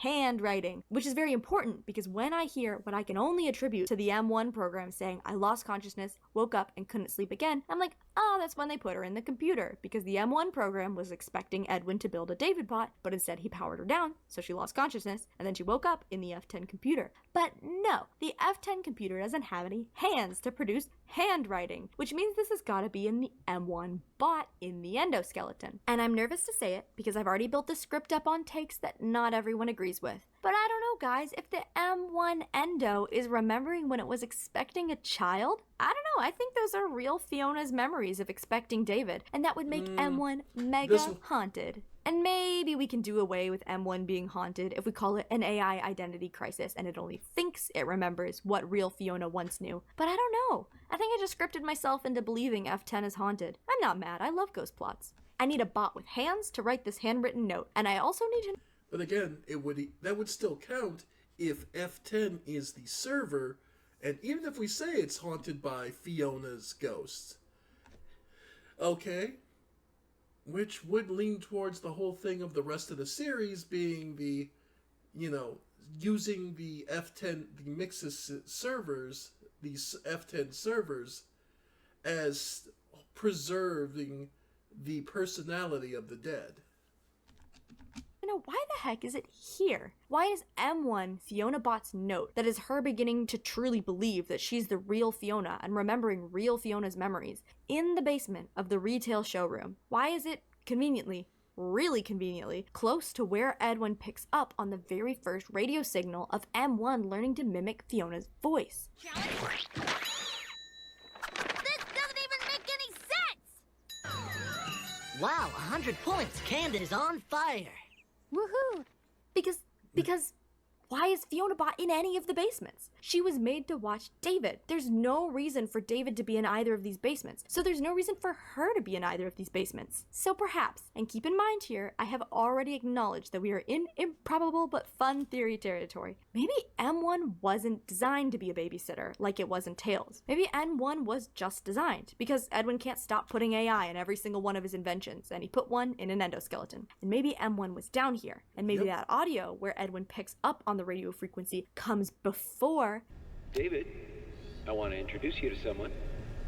Handwriting, which is very important because when I hear what I can only attribute to the M1 program saying I lost consciousness, woke up, and couldn't sleep again, I'm like, oh, that's when they put her in the computer because the M1 program was expecting Edwin to build a David bot, but instead he powered her down, so she lost consciousness, and then she woke up in the F10 computer. But no, the F10 computer doesn't have any hands to produce handwriting, which means this has got to be in the M1 bot in the endoskeleton. And I'm nervous to say it because I've already built the script up on takes that not everyone agrees with. But I don't know, guys, if the M1 endo is remembering when it was expecting a child, I don't know, I think those are real Fiona's memories of expecting David, and that would make M1 mega haunted. And maybe we can do away with M1 being haunted if we call it an AI identity crisis and it only thinks it remembers what real Fiona once knew. But I don't know. I think I just scripted myself into believing F10 is haunted. I'm not mad, I love ghost plots. I need a bot with hands to write this handwritten note, and I also need to... But again, that would still count if F10 is the server, and even if we say it's haunted by Fiona's ghost. Okay. Which would lean towards the whole thing of the rest of the series being the, using the F10, the Mixus servers, these F10 servers, as preserving the personality of the dead. Why the heck is it here? Why is M1 Fiona Bot's note that is her beginning to truly believe that she's the real Fiona and remembering real Fiona's memories in the basement of the retail showroom? Why is it conveniently, really conveniently, close to where Edwin picks up on the very first radio signal of M1 learning to mimic Fiona's voice? This doesn't even make any sense! Wow, 100 points. Camden is on fire. Woohoo! Because why is Fiona Bot in any of the basements? She was made to watch David. There's no reason for David to be in either of these basements. So there's no reason for her to be in either of these basements. So perhaps, and keep in mind here, I have already acknowledged that we are in improbable but fun theory territory. Maybe M1 wasn't designed to be a babysitter like it was in Tales. Maybe M1 was just designed because Edwin can't stop putting AI in every single one of his inventions, and he put one in an endoskeleton. And maybe M1 was down here, and maybe that audio where Edwin picks up on the radio frequency comes before. David, I want to introduce you to someone.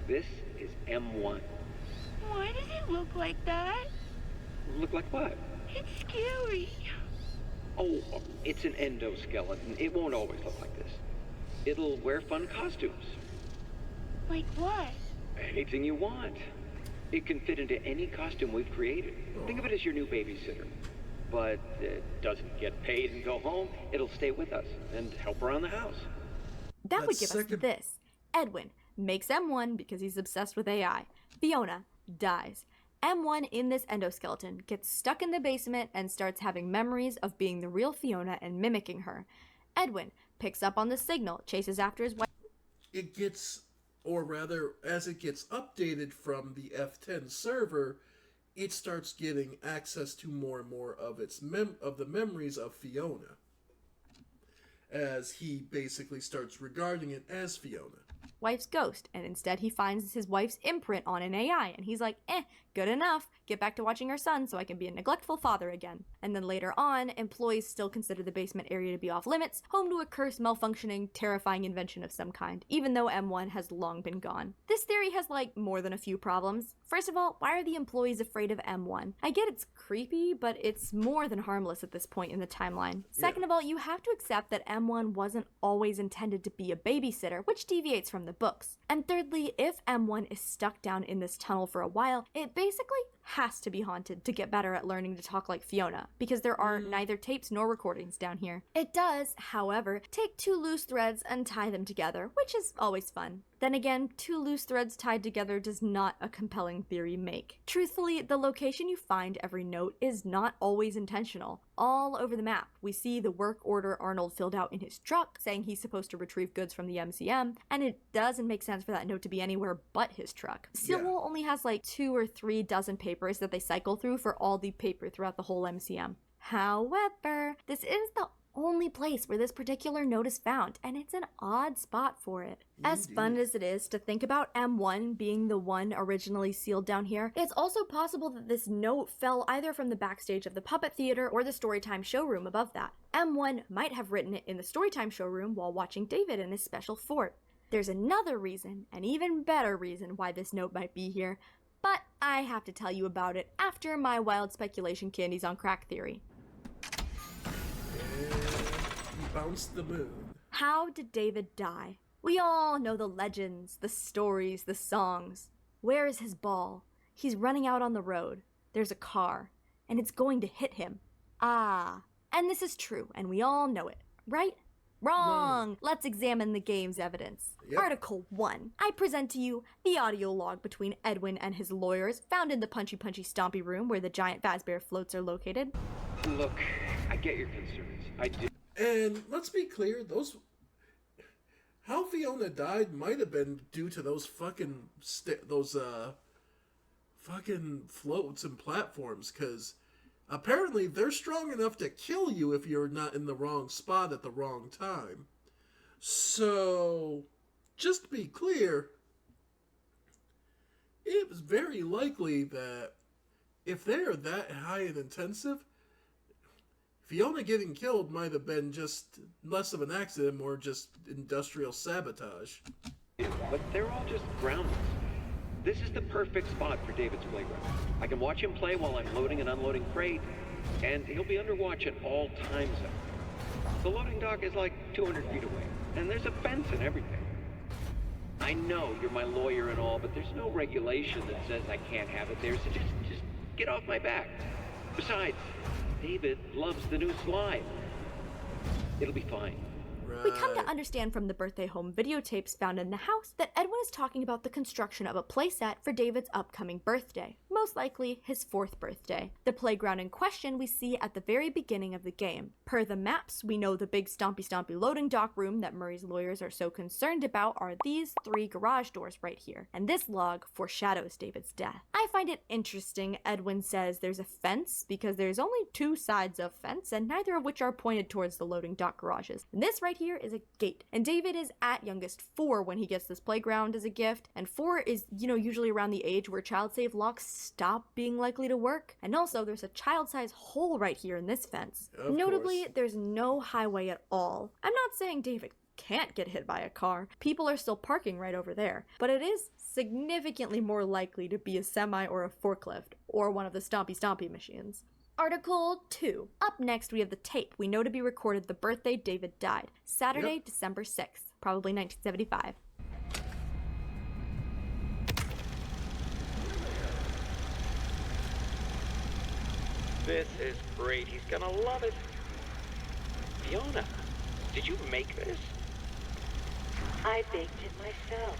This is M1. Why does it look like that? Look like what? It's scary. Oh, it's an endoskeleton. It won't always look like this. It'll wear fun costumes. Like what? Anything you want. It can fit into any costume we've created. Think of it as your new babysitter. But it doesn't get paid and go home. It'll stay with us and help around the house. That would give us this. Edwin makes M1 because he's obsessed with AI. Fiona dies. M1 in this endoskeleton gets stuck in the basement and starts having memories of being the real Fiona and mimicking her. Edwin picks up on the signal, chases after his wife. It gets, or rather, as it gets updated from the F10 server, it starts getting access to more and more of the memories of Fiona, as he basically starts regarding it as Fiona. Wife's ghost, and instead he finds his wife's imprint on an AI, and he's like, good enough, get back to watching our son so I can be a neglectful father again. And then later on, employees still consider the basement area to be off limits, home to a cursed, malfunctioning, terrifying invention of some kind, even though M1 has long been gone. This theory has more than a few problems. First of all, why are the employees afraid of M1? I get it's creepy, but it's more than harmless at this point in the timeline. Second of all, you have to accept that M1 wasn't always intended to be a babysitter, which deviates from the books. And thirdly, if M1 is stuck down in this tunnel for a while, it basically has to be haunted to get better at learning to talk like Fiona, because there are neither tapes nor recordings down here. It does, however, take two loose threads and tie them together, which is always fun. Then again, two loose threads tied together does not a compelling theory make. Truthfully, the location you find every note is not always intentional. All over the map, we see the work order Arnold filled out in his truck, saying he's supposed to retrieve goods from the MCM, and it doesn't make sense for that note to be anywhere but his truck. Steelwool only has 2 or 3 dozen papers that they cycle through for all the paper throughout the whole MCM. However, this is the only place where this particular note is found, and it's an odd spot for it. As fun as it is to think about M1 being the one originally sealed down here, it's also possible that this note fell either from the backstage of the Puppet Theater or the Storytime showroom above that. M1 might have written it in the Storytime showroom while watching David in his special fort. There's another reason, an even better reason, why this note might be here, but I have to tell you about it after my wild speculation candies on crack theory. Bounce the moon. How did David die? We all know the legends, the stories, the songs. Where is his ball? He's running out on the road. There's a car, and it's going to hit him. And this is true, and we all know it, right? Wrong! No. Let's examine the game's evidence. Article 1. I present to you the audio log between Edwin and his lawyers, found in the punchy stompy room where the giant Fazbear floats are located. Look, I get your concerns. I do. And let's be clear, how Fiona died might have been due to those fucking floats and platforms, because apparently they're strong enough to kill you if you're not in the wrong spot at the wrong time. So, just to be clear, it was very likely that if they're that high and intensive, Fiona getting killed might have been just less of an accident, more just industrial sabotage. But they're all just groundless. This is the perfect spot for David's playground. I can watch him play while I'm loading and unloading crate, and he'll be under watch at all times. The loading dock is 200 feet away, and there's a fence and everything. I know you're my lawyer and all, but there's no regulation that says I can't have it there, so just get off my back. Besides, David loves the new slide. It'll be fine. We come to understand from the birthday home videotapes found in the house that Edwin is talking about the construction of a playset for David's upcoming birthday, most likely his 4th birthday. The playground in question we see at the very beginning of the game. Per the maps, we know the big stompy loading dock room that Murray's lawyers are so concerned about are these 3 garage doors right here, and this log foreshadows David's death. I find it interesting Edwin says there's a fence because there's only 2 sides of fence, and neither of which are pointed towards the loading dock garages. And this right here is a gate, and David is at youngest 4 when he gets this playground as a gift, and 4 is, usually around the age where child save locks stop being likely to work. And also there's a child-size hole right here in this fence. Notably, there's no highway at all. I'm not saying David can't get hit by a car. People are still parking right over there, but it is significantly more likely to be a semi or a forklift, or one of the stompy machines. Article 2. Up next, we have the tape we know to be recorded the birthday David died. Saturday, December 6th, probably 1975. This is great. He's gonna love it. Fiona, did you make this? I baked it myself.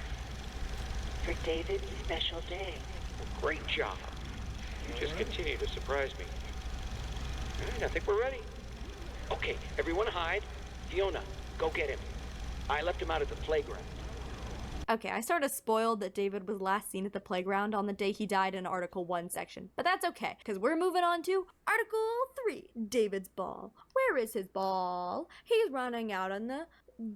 For David's special day. Well, great job. You just continue to surprise me. All right, I think we're ready. Okay, everyone hide. Fiona, go get him. I left him out at the playground. Okay, I sort of spoiled that David was last seen at the playground on the day he died in Article 1 section, but that's okay, because we're moving on to Article 3, David's ball. Where is his ball? He's running out on the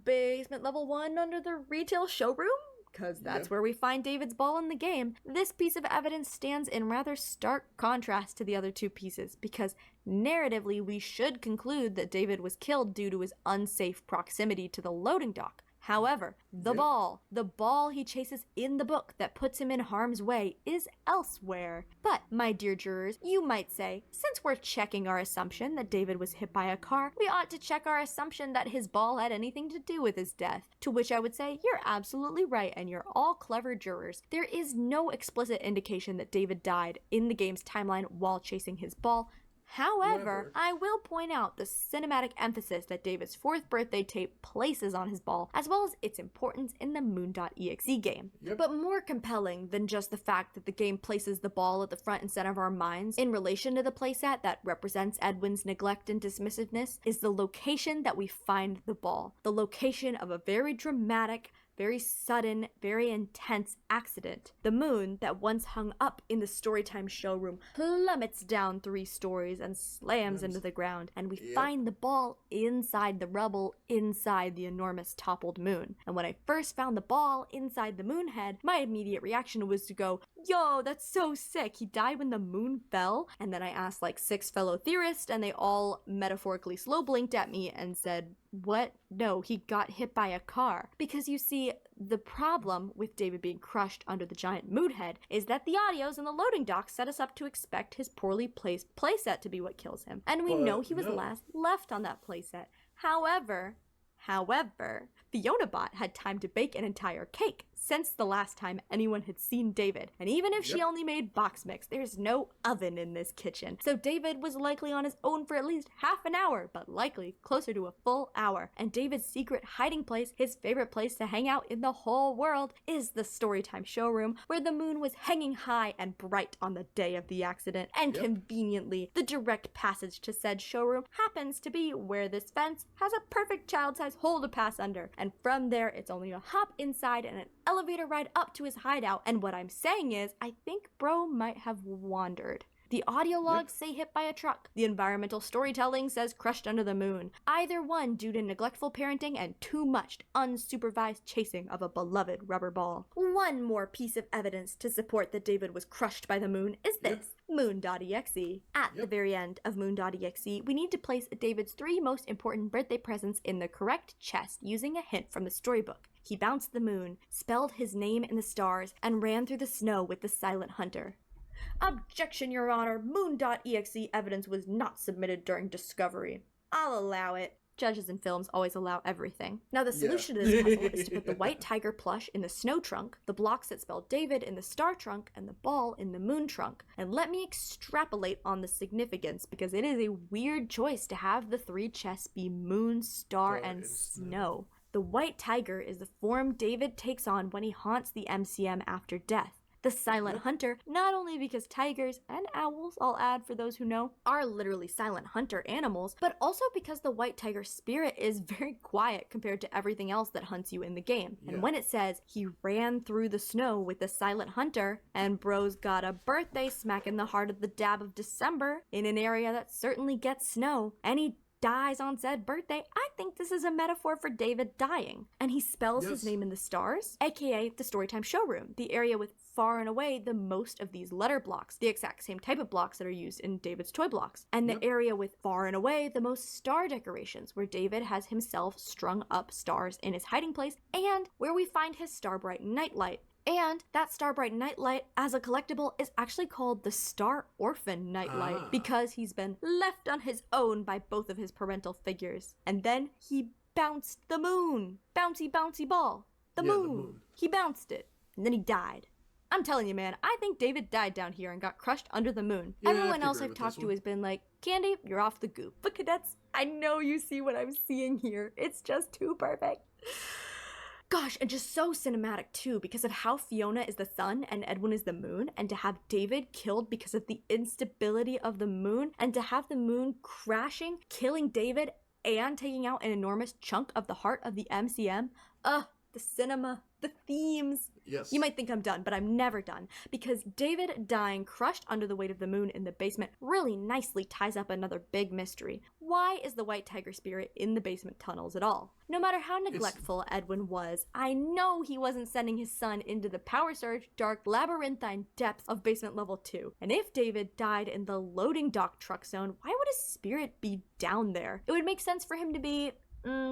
basement level 1 under the retail showroom? Because that's where we find David's ball in the game. This piece of evidence stands in rather stark contrast to the other two pieces, because narratively we should conclude that David was killed due to his unsafe proximity to the loading dock. However, the ball he chases in the book that puts him in harm's way is elsewhere. But, my dear jurors, you might say, since we're checking our assumption that David was hit by a car, we ought to check our assumption that his ball had anything to do with his death. To which I would say, you're absolutely right, and you're all clever jurors. There is no explicit indication that David died in the game's timeline while chasing his ball. However, I will point out the cinematic emphasis that David's 4th birthday tape places on his ball, as well as its importance in the Moon.exe game. But more compelling than just the fact that the game places the ball at the front and center of our minds in relation to the playset that represents Edwin's neglect and dismissiveness is the location that we find the ball. The location of a very dramatic, very sudden, very intense accident. The moon that once hung up in the Storytime showroom plummets down 3 stories and slams into the ground, and we find the ball inside the rubble, inside the enormous toppled moon. And when I first found the ball inside the moon head, my immediate reaction was to go, yo, that's so sick, he died when the moon fell? And then I asked like 6 fellow theorists, and they all metaphorically slow blinked at me and said, what? No, he got hit by a car. Because you see, the problem with David being crushed under the giant moon head is that the audios in the loading dock set us up to expect his poorly placed playset to be what kills him. And we know he was last left on that playset. However, FionaBot had time to bake an entire cake since the last time anyone had seen David. And even if she only made box mix, there's no oven in this kitchen. So David was likely on his own for at least half an hour, but likely closer to a full hour. And David's secret hiding place, his favorite place to hang out in the whole world, is the Storytime showroom, where the moon was hanging high and bright on the day of the accident. And conveniently, the direct passage to said showroom happens to be where this fence has a perfect child-sized hole to pass under. And from there, it's only a hop inside and an elevator ride up to his hideout. And what I'm saying is, I think bro might have wandered. The audio logs say hit by a truck. The environmental storytelling says crushed under the moon. Either one due to neglectful parenting and too much unsupervised chasing of a beloved rubber ball. One more piece of evidence to support that David was crushed by the moon is this. Moon.exe. At the very end of Moon.exe, we need to place David's 3 most important birthday presents in the correct chest using a hint from the storybook. He bounced the moon, spelled his name in the stars, and ran through the snow with the silent hunter. Objection, Your Honor. Moon.exe evidence was not submitted during discovery. I'll allow it. Judges in films always allow everything. Now, the solution to this puzzle is to put the white tiger plush in the snow trunk, the blocks that spell David in the star trunk, and the ball in the moon trunk. And let me extrapolate on the significance, because it is a weird choice to have the 3 chests be moon, star, and snow. The white tiger is the form David takes on when he haunts the MCM after death. The silent hunter, not only because tigers and owls, I'll add for those who know, are literally silent hunter animals, but also because the white tiger spirit is very quiet compared to everything else that hunts you in the game. And when it says he ran through the snow with the silent hunter, and bro's got a birthday smack in the heart of the dab of December in an area that certainly gets snow, and he dies on said birthday, I think this is a metaphor for David dying. And he spells his name in the stars, aka the Storytime showroom, the area with far and away the most of these letter blocks, the exact same type of blocks that are used in David's toy blocks, and the area with far and away the most star decorations, where David has himself strung up stars in his hiding place, and where we find his Starbright nightlight. And that Starbright nightlight as a collectible is actually called the Star Orphan nightlight because he's been left on his own by both of his parental figures. And then he bounced the moon. Bouncy, bouncy ball. The moon. He bounced it. And then he died. I'm telling you, man, I think David died down here and got crushed under the moon. Everyone else I've talked to has been like, Candy, you're off the goop. But cadets, I know you see what I'm seeing here. It's just too perfect. Gosh, and just so cinematic too, because of how Fiona is the sun and Edwin is the moon, and to have David killed because of the instability of the moon, and to have the moon crashing, killing David and taking out an enormous chunk of the heart of the MCM. Ugh, the cinema, the themes. Yes. You might think I'm done, but I'm never done, because David dying crushed under the weight of the moon in the basement really nicely ties up another big mystery. Why is the white tiger spirit in the basement tunnels at all? No matter how neglectful Edwin was, I know he wasn't sending his son into the power surge, dark, labyrinthine depths of basement level 2. And if David died in the loading dock truck zone, why would his spirit be down there? It would make sense for him to be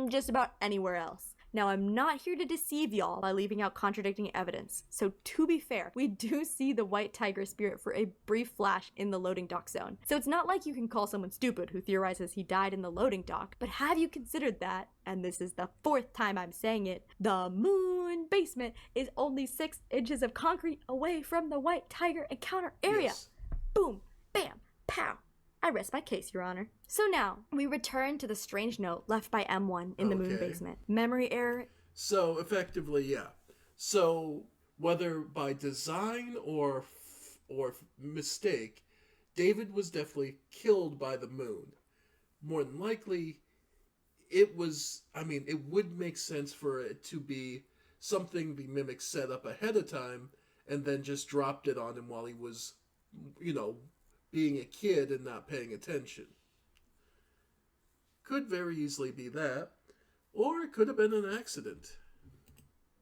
just about anywhere else. Now, I'm not here to deceive y'all by leaving out contradicting evidence. So to be fair, we do see the white tiger spirit for a brief flash in the loading dock zone. So it's not like you can call someone stupid who theorizes he died in the loading dock, but have you considered that, and this is the 4th time I'm saying it, the moon basement is only 6 inches of concrete away from the white tiger encounter area. Yes. Boom, bam, pow. I rest my case, Your Honor. So now, we return to the strange note left by M1 in the moon basement. Memory error. So, effectively, yeah. So, whether by design or mistake, David was definitely killed by the moon. More than likely, it would make sense for it to be something the Mimic set up ahead of time and then just dropped it on him while he was, being a kid and not paying attention. Could very easily be that, or it could have been an accident.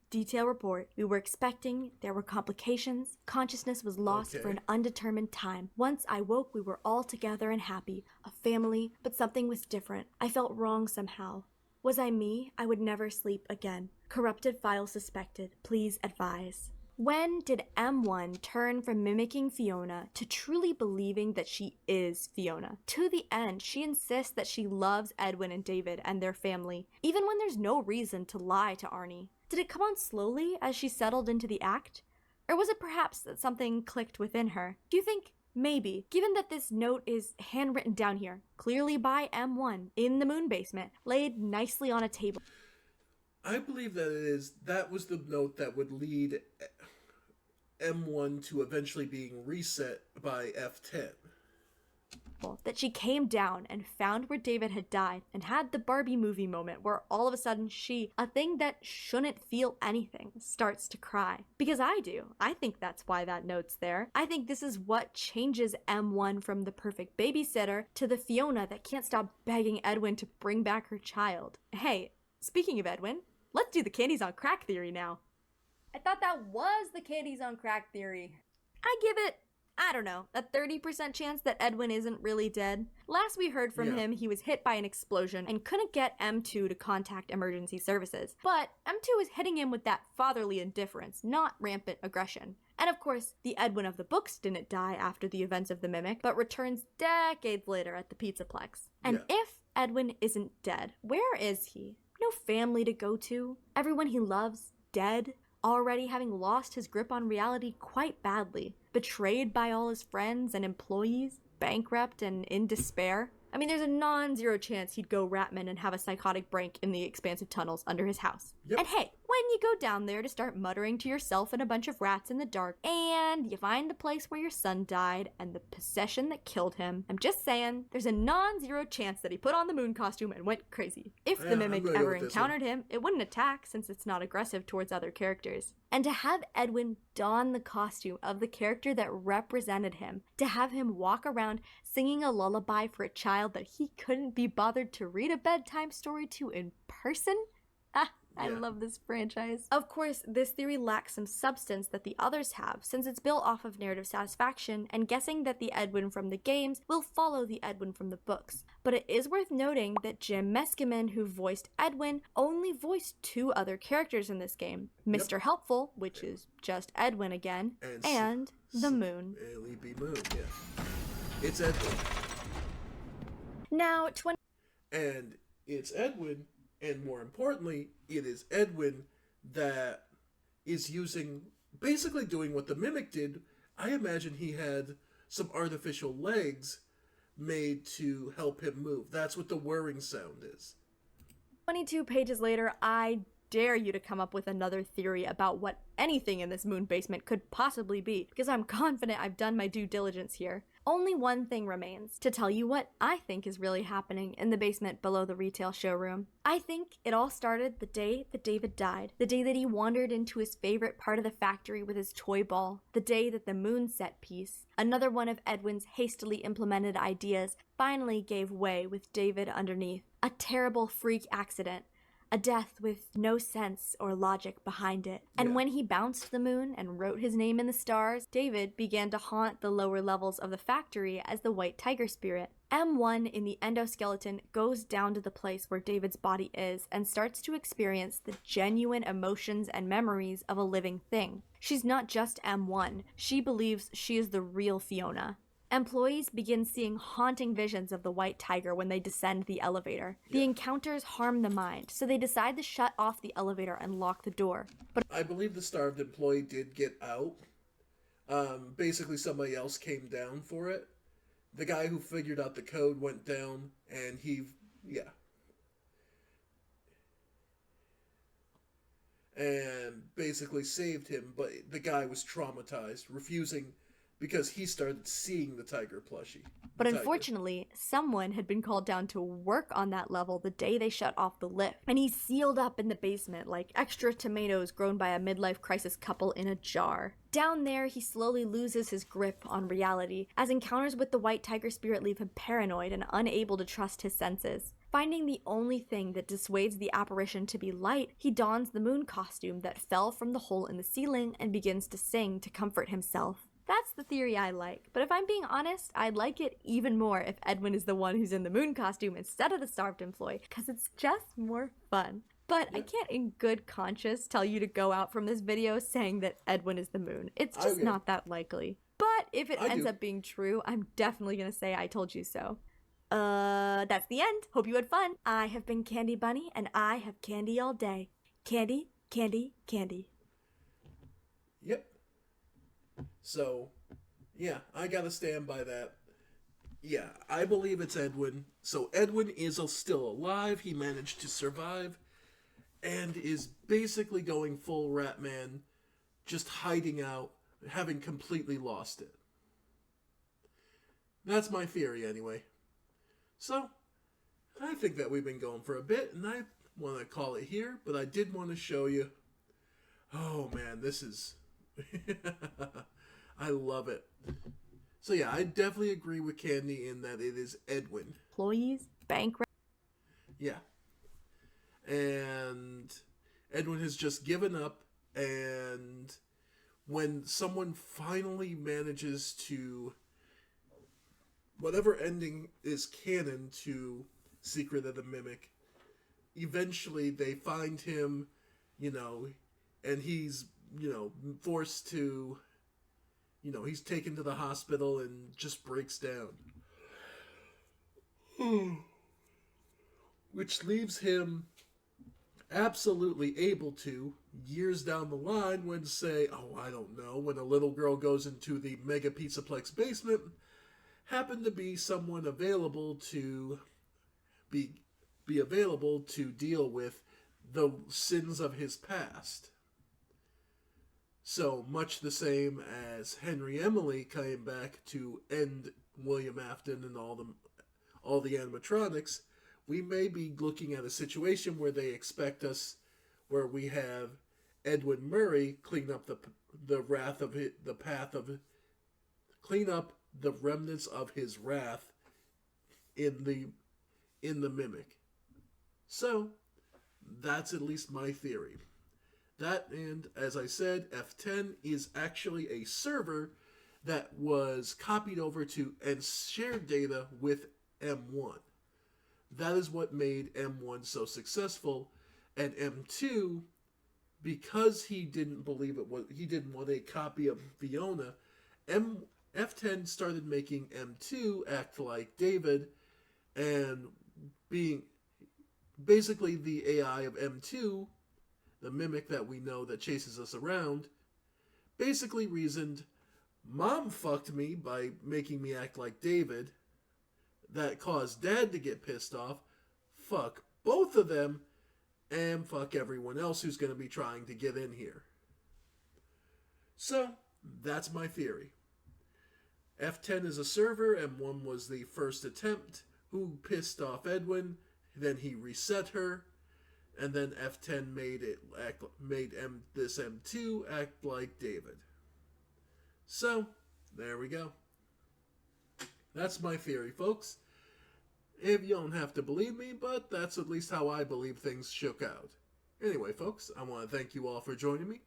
Detail report. We were expecting, there were complications, consciousness was lost for an undetermined time. Once I woke, we were all together and happy, a family, but something was different. I felt wrong somehow. Was I me? I would never sleep again. Corrupted file suspected. Please advise. When did M1 turn from mimicking Fiona to truly believing that she is Fiona? To the end, she insists that she loves Edwin and David and their family, even when there's no reason to lie to Arnie. Did it come on slowly as she settled into the act? Or was it perhaps that something clicked within her? Do you think maybe, given that this note is handwritten down here, clearly by M1, in the moon basement, laid nicely on a table? I believe that was the note that would lead M1 to eventually being reset by F10. That she came down and found where David had died and had the Barbie movie moment where all of a sudden she, a thing that shouldn't feel anything, starts to cry. Because I do. I think that's why that note's there. I think this is what changes M1 from the perfect babysitter to the Fiona that can't stop begging Edwin to bring back her child. Hey, speaking of Edwin, let's do the candies on crack theory now. I thought that was the candies on crack theory. I give it, I don't know, a 30% chance that Edwin isn't really dead. Last we heard from him, he was hit by an explosion and couldn't get M2 to contact emergency services. But M2 is hitting him with that fatherly indifference, not rampant aggression. And of course, the Edwin of the books didn't die after the events of the Mimic, but returns decades later at the Pizzaplex. And if Edwin isn't dead, where is he? No family to go to, everyone he loves dead, already having lost his grip on reality quite badly, betrayed by all his friends and employees, bankrupt and in despair. I mean, there's a non-zero chance he'd go Ratman and have a psychotic break in the expansive tunnels under his house. Yep. And hey, when you go down there to start muttering to yourself and a bunch of rats in the dark, and you find the place where your son died and the possession that killed him, I'm just saying, there's a non-zero chance that he put on the moon costume and went crazy. If the Mimic ever encountered him, it wouldn't attack since it's not aggressive towards other characters. And to have Edwin don the costume of the character that represented him, to have him walk around singing a lullaby for a child that he couldn't be bothered to read a bedtime story to in person? I love this franchise. Of course, this theory lacks some substance that the others have, since it's built off of narrative satisfaction and guessing that the Edwin from the games will follow the Edwin from the books. But it is worth noting that Jim Meskimen, who voiced Edwin, only voiced 2 other characters in this game. Mr. Helpful, which is just Edwin again, and the Moon. L.E.B. Moon, yeah. It's Edwin. Now, And it's Edwin, and more importantly, it is Edwin that is basically doing what the Mimic did. I imagine he had some artificial legs made to help him move. That's what the whirring sound is. 22 pages later, I dare you to come up with another theory about what anything in this moon basement could possibly be, because I'm confident I've done my due diligence here. Only one thing remains, to tell you what I think is really happening in the basement below the retail showroom. I think it all started the day that David died, the day that he wandered into his favorite part of the factory with his toy ball, the day that the moon set piece, another one of Edwin's hastily implemented ideas, finally gave way with David underneath. A terrible freak accident. A death with no sense or logic behind it. And when he bounced the moon and wrote his name in the stars, David began to haunt the lower levels of the factory as the white tiger spirit. M1 in the endoskeleton goes down to the place where David's body is and starts to experience the genuine emotions and memories of a living thing. She's not just M1, she believes she is the real Fiona. Employees begin seeing haunting visions of the white tiger when they descend the elevator. The encounters harm the mind, so they decide to shut off the elevator and lock the door. But I believe the starved employee did get out. Basically, somebody else came down for it. The guy who figured out the code went down, and and basically saved him, but the guy was traumatized, refusing, because he started seeing the tiger plushie. But unfortunately, someone had been called down to work on that level the day they shut off the lift, and he's sealed up in the basement like extra tomatoes grown by a midlife crisis couple in a jar. Down there, he slowly loses his grip on reality, as encounters with the white tiger spirit leave him paranoid and unable to trust his senses. Finding the only thing that dissuades the apparition to be light, he dons the moon costume that fell from the hole in the ceiling and begins to sing to comfort himself. That's the theory I like, but if I'm being honest, I'd like it even more if Edwin is the one who's in the moon costume instead of the starved employee, because it's just more fun. But I can't in good conscience tell you to go out from this video saying that Edwin is the moon. It's just not that likely. But if it ends up being true, I'm definitely gonna say I told you so. That's the end. Hope you had fun. I have been Candy Bunny, and I have candy all day. Candy, candy, candy. Yep. So, yeah, I gotta stand by that. Yeah, I believe it's Edwin. So Edwin is still alive. He managed to survive and is basically going full Ratman, just hiding out, having completely lost it. That's my theory anyway. So, I think that we've been going for a bit, and I want to call it here, but I did want to show you. Oh man, this is... I love it. So yeah, I definitely agree with Candy in that it is Edwin. Employees, bankrupt. Yeah. And Edwin has just given up, and when someone finally manages to... whatever ending is canon to Secret of the Mimic, eventually they find him, and he's, forced to, he's taken to the hospital and just breaks down. Which leaves him absolutely able to, years down the line, when when a little girl goes into the Mega Pizzaplex basement, happen to be someone available to be available to deal with the sins of his past. So much the same as Henry Emily came back to end William Afton and all the animatronics, we may be looking at a situation where they expect us, where we have Edwin Murray clean up the wrath of it, the path of it, clean up the remnants of his wrath in the Mimic. So that's at least my theory. That, and as I said, F10 is actually a server that was copied over to and shared data with M1. That is what made M1 so successful, and M2, because he didn't believe it was, he didn't want a copy of Fiona, F10 started making M2 act like David, and being basically the AI of M2, the mimic that we know that chases us around, basically reasoned, Mom fucked me by making me act like David. That caused Dad to get pissed off. Fuck both of them, and fuck everyone else who's going to be trying to get in here. So, that's my theory. F10 is a server, and 1 was the first attempt, who pissed off Edwin, then he reset her, and then F10 made this M2 act like David. So, there we go. That's my theory, folks. If you don't have to believe me, but that's at least how I believe things shook out. Anyway, folks, I want to thank you all for joining me.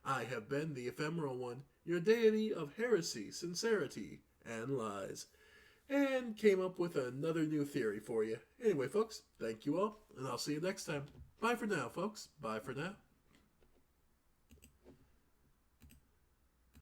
I have been the Ephemeral One, your deity of heresy, sincerity, and lies, and came up with another new theory for you. Anyway, folks, thank you all, and I'll see you next time. Bye for now, folks. Bye for now.